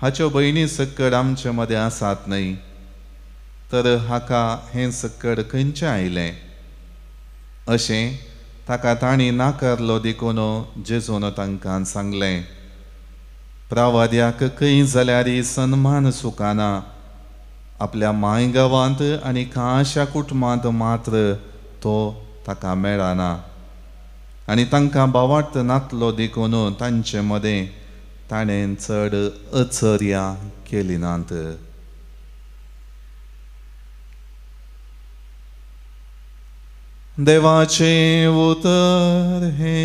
[SPEAKER 1] हाच्यो भयणी सक्कड आमचे मदें आसात न्हय. तर हाका हें सक्कड खंयचें आयलें? अशें ताका तांणी नाकारलो देखून जेजून तांकां सांगलें, प्रावाद्याक खंय जाल्यार सन्मान सुखाना. आपल्या मायगांवांत आनी खाशा कुटुंबांत मात्र तो ताका मेळना. आनी तांकां बावार्थ नातलो देखून तांचे मदें ताणें चड अचर्यां केली नात. देवाचे उतर हे.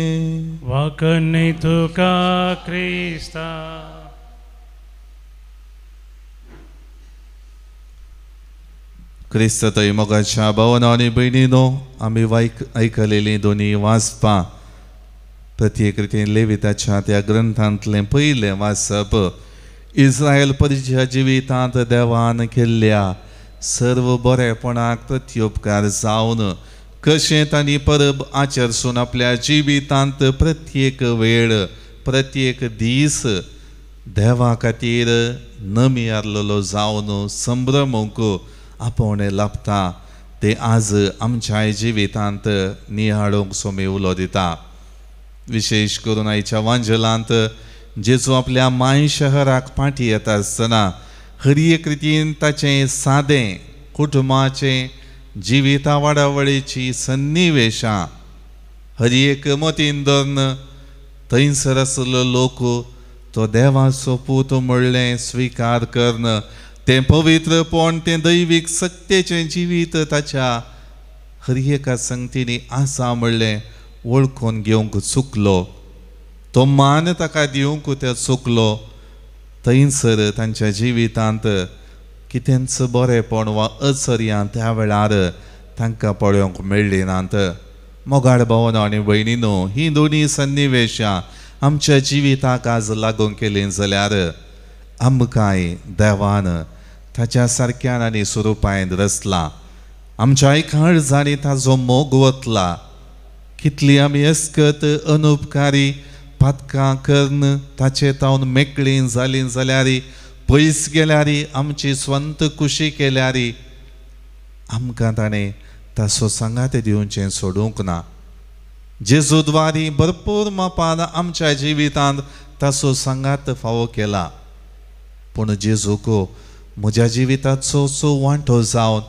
[SPEAKER 2] वाकणे तुका क्रिस्ता.
[SPEAKER 1] क्रिस्त थंय मोगाच्या भावना आनी भयणीनो, आमी आयकलेलीं दोनी वाचपां प्रत्येक रितीन लेविताच्या त्या ग्रंथांतलें पयलें वाचप इस्रायल परिच्या जिवितांत देवान केल्ल्या सर्व बरेपणाक प्रत्युपकार जावन कशें तांणी परब आचरसून आपल्या जिवितांत प्रत्येक वेळ प्रत्येक दीस देवा खातीर नमी आरलेलो जावन संभ्रमूंक आपोण लाभता ते आज आमच्या जिवितांत निहाळूंक सोमी उलो दिता. विशेष करून आयच्या वांजलांत जेजू आपल्या माय शहराक पाठी येता आसतना हर एक रितीन ताचें सादें कुटुंबाचें जिविता वाडावळीची सन्निवेशां हर एक मतीन धरून थंयसर आसलो लोक तो देवाचो पूत म्हणलें स्विकार करन तें पवित्रपण तें दैवीक सत्तेचें जिवीत ताच्या हर एका संगतींनी आसा म्हणलें वळखून घेवंक चुकलो. तो मान ताका दिवंक ते चुकलो. थंयसर तांच्या जिवितांत कितेंच बरेंपण वा अचर्यां त्या वेळार तांकां पळोवंक मेळ्ळीं नात. मोगाळ भावनो आनी भयणीनो, ही दोनी सन्निवेशां आमच्या जिविताक आज लागू केलीं जाल्यार आमकांय देवान ताच्या सारक्यान आनी स्वरुपांत रचला. आमच्या काळजांनी ताजो मोग वतला. कितली आमी अस्कत अनुपकारी पातकां करन ताचे तावन मेकळीं जालीं जाल्यार पयस गेल्यार आमची स्वंत खुशी केल्यार आमकां ताणें ताचो सांगात दिवचें सोडूंक ना. जेजू द्वारी भरपूर मापान आमच्या जिवितांत ताचो सांगात फावो केला. पूण जेजूक म्हज्या जिविताचो चो वांटो जावन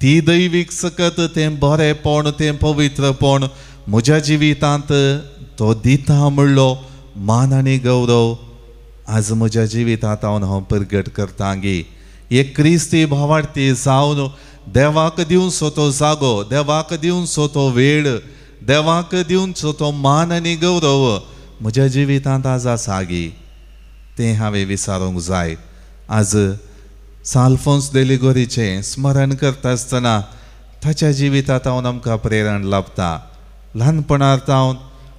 [SPEAKER 1] ती दैवीक सकत तें बरेंपण तें पवित्रपण म्हज्या जिवितांत तो दिता म्हणलो मान आनी गौरव आज म्हज्या जिवितांत हांव प्रगट करता गे. एक क्रिस्ती भावार्थी जावन देवाक दिवचो तो जागो, देवाक दिवचो तो वेळ, देवाक दिवचो तो मान आनी गौरव म्हज्या जिवितांत आज आसा गे. तें हांवें विचारूंक जाय. आज साल्फोन्स दे लिगोरीचें स्मरण करता आसतना ताच्या जिवितांत हांव आमकां प्रेरण लाभता. ल्हानपणांत हांव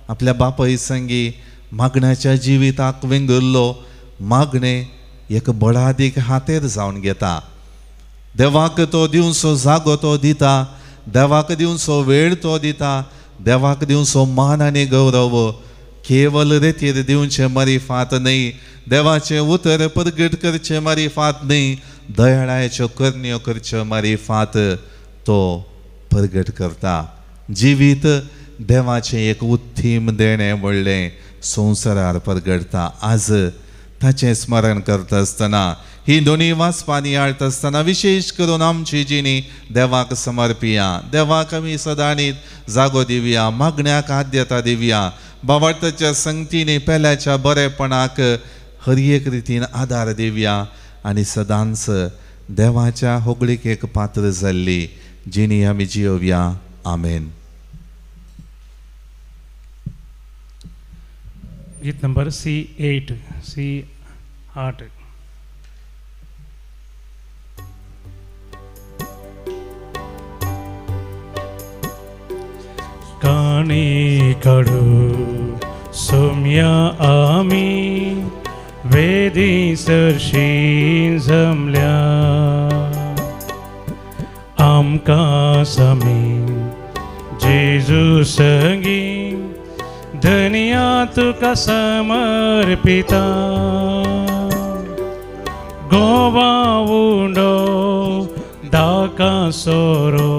[SPEAKER 1] आपल्या बापाय संगी मागण्याच्या जिविताक वेंगुल्लो मागणें एक बळादीक हातेर जावन घेता. देवाक तो दिवचो जागो तो दिता, देवाक दिवचो वेळ तो दिता, देवाक दिवचो मान आनी गौरव केवल रेतीर दिवचें मारिफात न्ही, देवाचें उतर प्रगट करचें मारिफात न्ही, दयाळायेच्यो करण्यो करच्यो मारिफात तो प्रगट करता. जिवीत देवाचें एक उत्तीम देणें म्हणलें संवसारार प्रगटता. आज ताचें स्मरण करता आसतना ही दोनी वाचपांनी आळता आसतना विशेष करून आमची जिणी देवाक समर्पिया. देवाक आमी सदांच जागो दिवया, मागण्याक आद्यता दिवया, भावार्थाच्या संगतींनी पेल्याच्या बरेपणाक हर एक रितीन आदार दिवया आनी सदांच देवाच्या होगळीक एक पात्र जाल्ली जिणी आमी जियोवया. आमेन.
[SPEAKER 2] गीत नंबर C8 काणी काढू सोम्या आमी वेदी सरशी जमल्या आमकां सामी जेजू संगी धनिया तुका समर्पिता. गोवा उंडो दाका सोरो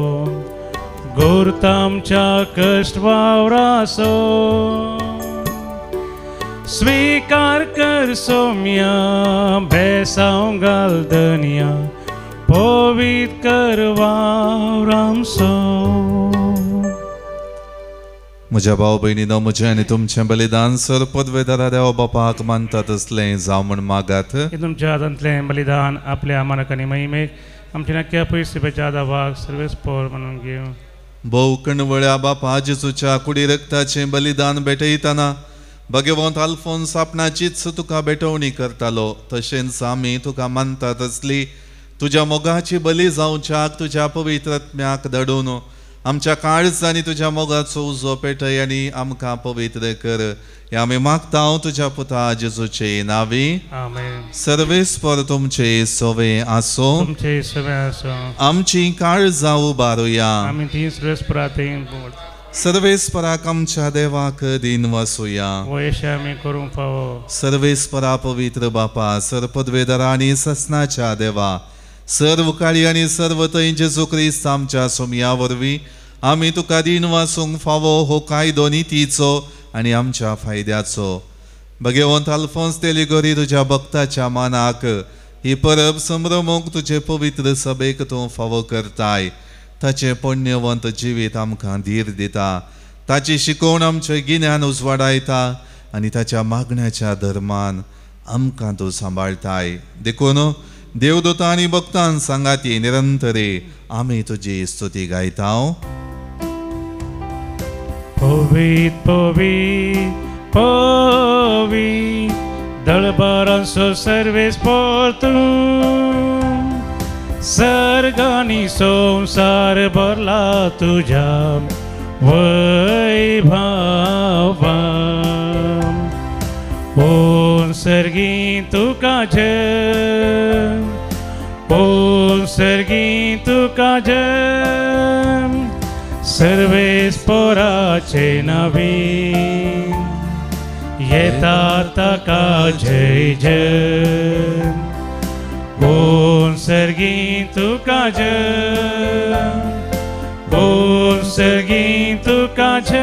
[SPEAKER 2] गुर्तामच्या कष्ट वावरासो स्वीकार कर सोम्या बेसांव घाल धनिया पवित्र कर वावरामसो.
[SPEAKER 1] म्हज्या भाव भयणीनो, म्हजें आनी तुमचें बलिदान सर पदवेदारा देवा बापाक मानतात असलें जावं म्हण मागात.
[SPEAKER 2] तुमच्या हातांतलें बलिदान आपल्या मानक आनी महिमेक आमच्या नक्क्या पयसुपेच्या दावाक सर्वेस्पोर म्हणून घेव.
[SPEAKER 1] भोव कणवळ्या बापा जेजूच्या कुडी रक्ताचें बलिदान भेटयतना भगवंत आल्फोन्स आपणाचीच तुका भेटवणी करतालो. तशेंच आमी तुका मानतात असली तुज्या मोगाची बली जावच्याक तुज्या पवित्र आत्म्याक धाडून आमच्या काळजांनी तुज्या मोगाचो उजो पेटय आनी आमकां पवित्र कर. हे आमी मागता तुज्या पुता जेजूचे नांवी.
[SPEAKER 2] आमेन.
[SPEAKER 1] सर्वेस्पर तुमचे सोवे आसो.
[SPEAKER 2] तुमचे सवे आसो.
[SPEAKER 1] आमची काळजां उबारुया.
[SPEAKER 2] आमी ती सर्वेस्परातें
[SPEAKER 1] सर्वेस्पराक आमच्या देवाक दिन वासुया.
[SPEAKER 2] वयशे आमी करूंक फावो.
[SPEAKER 1] सर्वेस्परा पवित्र बापा, सरपदवेदरा आणि ससनाच्या देवा, सर्व काळी आणि सर्व थंय जेजू क्रिस्त आमच्या सोमया वरवीं आमी तुका दिन वासूंक फावो हो कायदो नितीचो आनी आमच्या फायद्याचो. भगवंत अल्फोन्स तेलिगोरी तुज्या भक्ताच्या मानाक ही परब संभ्रमूंक तुजे पवित्र सभेक तूं फावो करताय. ताचे पुण्यवंत जिवीत आमकां धीर दिता, ताची शिकवण आमचें गिन्यान उजवाडायता आनी ताच्या मागण्याच्या धर्मान आमकां तूं सांबाळताय. देखून देवदूतां आनी भक्तां सांगाती निरंतरे आमी तुजी स्तुती गायता.
[SPEAKER 2] Povit, povit, povit, dălbăranso serves portum, सर्गानी संसार भरला तुझ्या वैभवाम. ओन सर्गी तुका जय, ओन सर्गी तुका जय, सर्वेस पोराचे नवीन येतात ताका जय जय. ओन सर्गी तुका जय, ओन सर्गी तुका जय.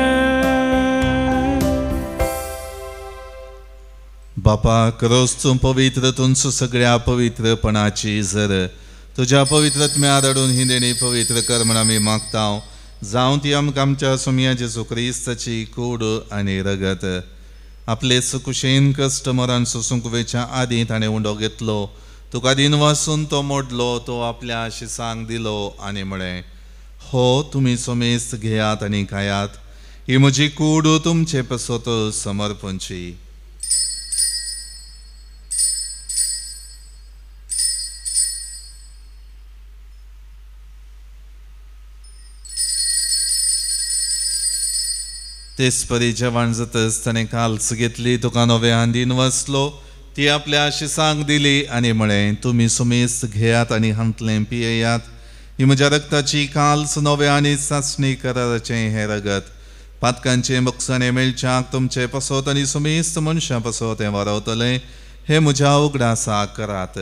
[SPEAKER 1] बापा करोस तूं पवित्र तुमचो सगळ्या पवित्रपणाची जर तुझ्या पवित्रत्म्या आदळून ही देणी पवित्र कर म्हण आमी मागता. जावं ती आमकां आमच्या सोमया जेजू क्रिस्ताची कूड आनी रगत. आपले सुकुशेन कश्ट मरण सोसूंक वेच्या आदीं ताणें उंडो घेतलो, तुका दिन वासून तो मोडलो, तो आपल्या शिसांक दिलो आनी म्हळें, हो तुमी सोमेस्त घेयात आनी खायात, ही म्हजी कूड तुमचे पसत समर्पणची. तेच परी जेवण जातच ताणें काल्स घेतली, तुका नवे हांदीन वाचलो, ती आपल्या शिसांक दिली आनी म्हळें, तुमी सुमेस्त घेयात आनी हांतलें पियेयात, ही म्हज्या रक्ताची काल्स नवे आनी चांचणी कराराचें हें रगत. पातकांचें बक्षणें मेळच्याक तुमचे पसत आनी सुमेस्त मनशां पसत हें वारवतलें, हें म्हज्या उगडासाक करात.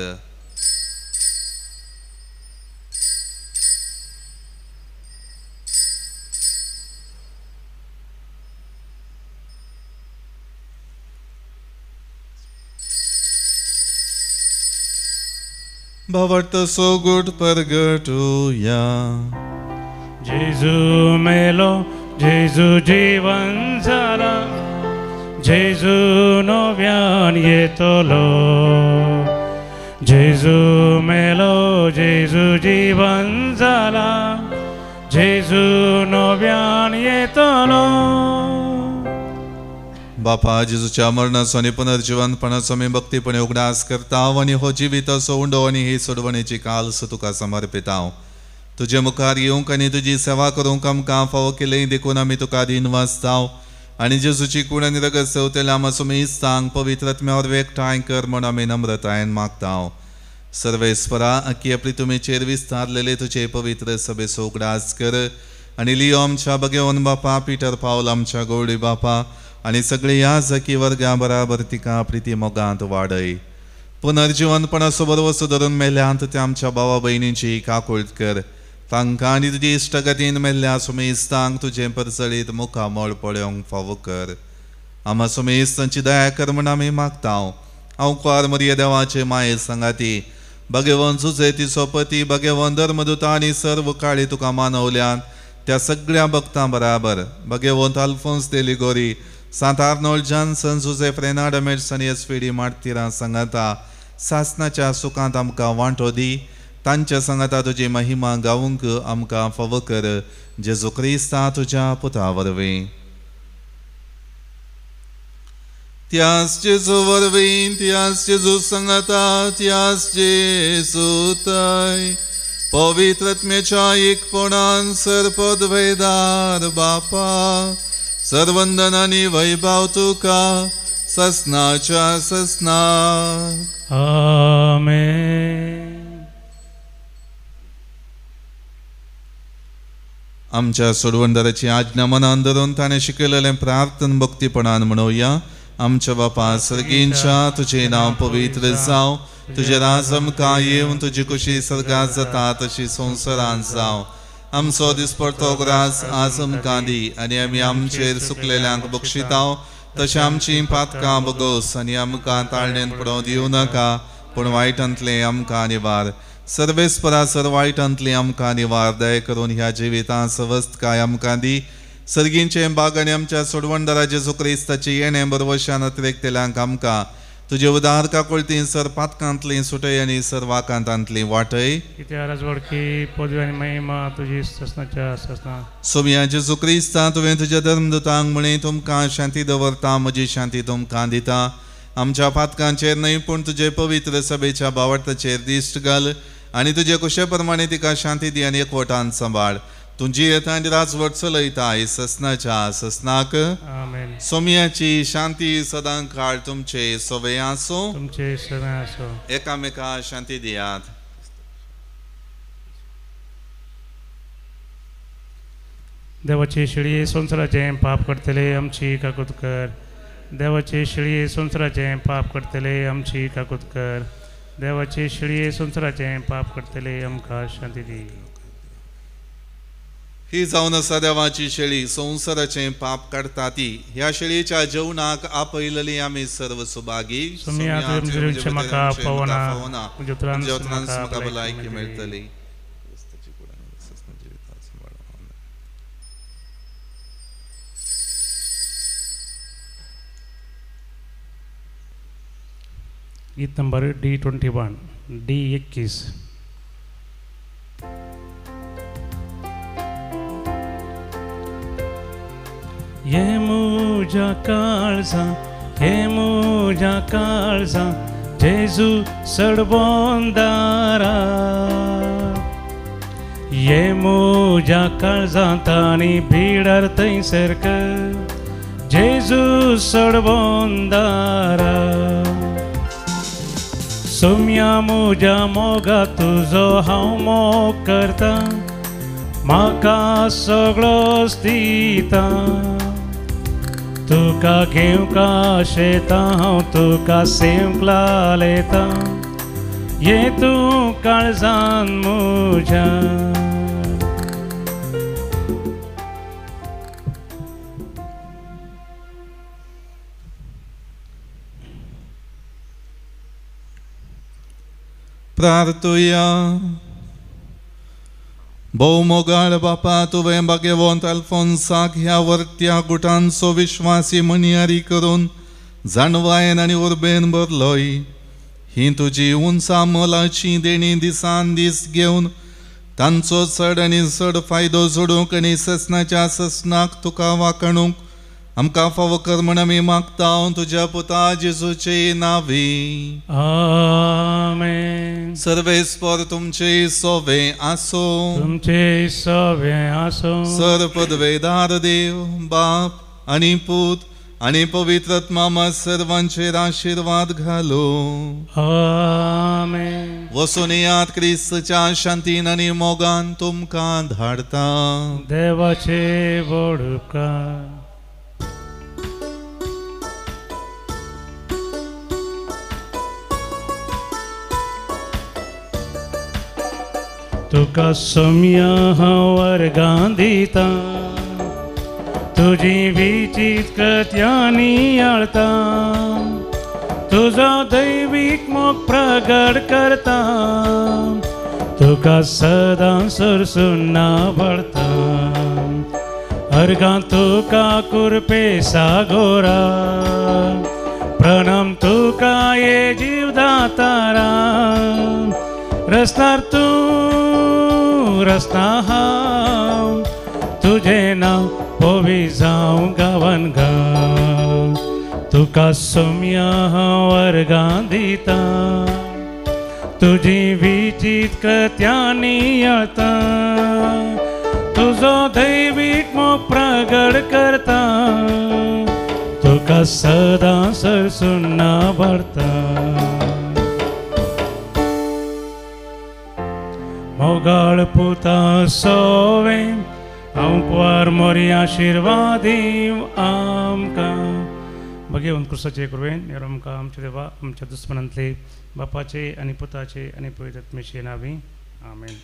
[SPEAKER 1] भावार्थ सोगूट परगटूया.
[SPEAKER 2] जेजू मेलो, जेजू जीवन जाला, जेजू नव्यान येतलो. जेजू मेलो, जेजू जीवन जाला, जेजू नव्यान येतलो.
[SPEAKER 1] बापा जेजूच्या मरणाचो आनी पुनर्जिवनपणाचो आमी भक्तीपणे उगडास करता आनी हो जिविताचो उंडो आनी ही सोडवणेची काल्स तुका समर्पिता. तुजे मुखार येवंक आनी तुजी सेवा करूंक आमकां फावो केलें देखून आमी तुका दिन वाचता आनी जेजूची कूड आनी रगत सेवतले आमा सुमेस्तांक पवित्रत्म्यावर एकठांय कर म्हण आमी नम्रतायेन मागता. सर्वेस्परा आख्खी आपली तुमेचेर विस्तारलेले तुजे पवित्र सभेचो उगडास कर आनी लियो आमच्या भगवन बापा, पिटर पावल आमच्या गवळी बापा आनी सगळे याजकी वर्गां बराबर तिका प्रिती मोगांत वाडय. पुनर्जिवनपणाचो बरवसो धरून मेल्यांत त्या आमच्या भावा भयणींची काकुळट कर. तांकां आनी तुजी इश्टगतीन मेल्ल्या सुमेस्तांक तुजें परचळीत मुखामळ पळोवंक फावो कर. आमा सुमेस्तांची दया कर म्हण आमी मागता. हांव कुंवार मरिये देवाचे माये सांगाती, भगवन सुजे तिचो पती, भगवन धर्मदूता आनी सर्व काळी तुका मानवल्यान त्या सगळ्या भक्तां बराबर भगवंत अल्फोन्स तेलिगोरी, सांत आर्नोल्ड जॉन्सन, जुझे फ्रेनार्ड मेड्स आनी एसपीडी मार्तिरां सांगाता सासनाच्या सुखांत आमकां वांटो दी. तांच्या सांगाता तुजी महिमा गावूंक आमकां फावो कर. जेजू क्रिस्ता तुज्या पुता वरवीं. त्याच जेजू वरवीं, त्याच जेजू सांगाता, त्याच जेजू थंय पवित्रत्म्याच्या एकपणान सरपदवेदार बापा, सर्वंदन आनी वैभव तुका ससनाच्या ससनाक.
[SPEAKER 2] आमेन.
[SPEAKER 1] आमच्या सोडवंदाराची आज्ञा मनान धरून ताणें शिकयलेलें प्रार्थन भक्तीपणान म्हणुया. आमच्या बापा सर्गींच्या तुझे नांव पवित्र जावं, तुझे राज आमकां येवं, तुजी कुशी सर्गांत जाता तशी संवसारांत जावं. आमचो दिसपडटो ग्रास आज आमकां दी, आनी आमी आमचेर सुकलेल्यांक बक्षितांव. तशें आमची पातकां बगोस, आनी आमकां ताळणेन पडोवं दिवं नाका, पूण वायटांतलें आमकां निवार. सर्वेस्परासर वायटांतली आमकां निवार. दया करून ह्या जिवितां सवस्त काय आमकां दी. सर्गींचे बाग आनी आमच्या सोडवणदारा जेजू क्रिस्ताचे येणें बरवशान अतिरेकतेल्यांक आमकां तुजे उदार काकुळती सर पातकांतली सुटय आनी सर्वाकांतांतली वाटय.
[SPEAKER 2] कित्याक राजवडकी पदवी आनी महिमा तुजी ससनाच्या ससना.
[SPEAKER 1] सोम्या जेजू क्रिस्ता तुवें तुज्या धर्मदुतांक म्हणी तुमकां शांती दवरता, म्हजी शांती तुमकां दिता. आमच्या पातकांचेर न्हय पूण तुजे पवित्र सभेच्या बावटाचेर दिश्ट घाल, आनी तुजे कुशे प्रमाणे तिका शांती दी आनी एकवटान सांबाळ. तुजी येता आनी राजवट चलयताय ससनाच्या ससनाक.
[SPEAKER 2] आमेन.
[SPEAKER 1] सोम्याची शांती सदां काळ तुमचे सोबे आसो.
[SPEAKER 2] तुमचे सगळे आसो.
[SPEAKER 1] एकामेका शांती दियात.
[SPEAKER 2] देवाची शिळी संवसाराचे पाप करतले आमची काकूत कर. देवाची शिळी संवसाराचे पाप करतले आमची काकूत कर. देवाची शिळी संवसाराचे पाप करतले आमकां शांती दी.
[SPEAKER 1] ही जावन आसा देवाची शेळी संवसाराचे पाप काडटा ती. ह्या शेळयेच्या जेवणाक आपयलेली आमी सर्व सुभागी.
[SPEAKER 2] म्हाका पवना
[SPEAKER 1] म्हाका भलायकी मेळटली.
[SPEAKER 2] गीत नंबर D21 D21. ये मुझा काळजा, ये मुझा काळजा, जेजू सडबोंदारा. ये मुझा काळजा ताणी भिडार थंयसरक, जेजू सडबोंदारा. सोम्या मुझा मोगा तुजो हांव मोग करता, म्हाका सगळोच दिता. तुका घेवका शेता हांव तुका सेवंक लालयता. ये तूं काळजान म्हज्या.
[SPEAKER 1] प्रार्थुया. भोव मोगाळ बापा तुवें भाग्यवंत अल्फोन्साक ह्या वर्त्या गुटांचो विश्वासी मणियारी करून जाणवायेन आनी उर्बेन भरलोय. ही तुजी उंचा मोलाची देणी दिसान दीस घेवन तांचो चड आनी चड फायदो जोडूंक आनी ससनाच्या ससनाक तुका वाखणूंक आमकां फावो कर म्हण आमी मागता तुज्या पुता जेजूचे नांवी.
[SPEAKER 2] आमेन.
[SPEAKER 1] सर्वेस्पर तुमचे सोवे आसो.
[SPEAKER 2] तुमचे सोवे आसो.
[SPEAKER 1] सर पदवेदार देव बाप आनी पूत आनी पवित्रत्मा सर्वांचेर आशीर्वाद घालो.
[SPEAKER 2] आमेन.
[SPEAKER 1] वसून यात क्रिस्तच्या शांतीन आनी मोगान तुमकां धाडता.
[SPEAKER 2] देवाचे व्हड उपकार. तुका सोम्या हांव वर्गां दिता. तुजी विचित कृत्यांनी आळता. तुजो दैवीक मोग प्रगट करता. तुका सदां सरसून भरता. अर्गां तुका कुरपे सागोरा. प्रणाम तुका ये जीवदातारा. रस्तार तूं रस्ता हांव. तुझे नांव पोवी जावं गांवान गांव. तुका सोम्या हांव वर्गां दिता. तुजी विचित कृत्यांनी आळता. तुजो दैवीक मोग प्रगट करता. तुका सदां सरसून भरता. मोगाळ पुता सोवे आमकां मोरी आशिर्वाद दीव आमकां. बघेवन क्रुसाचे कुरवेन नेर आमकां आमचे देवा आमच्या दुस्मनांतले बापाचे आनी पुताचे आनी पवित्र आत्म्याचे नांवी आमेन.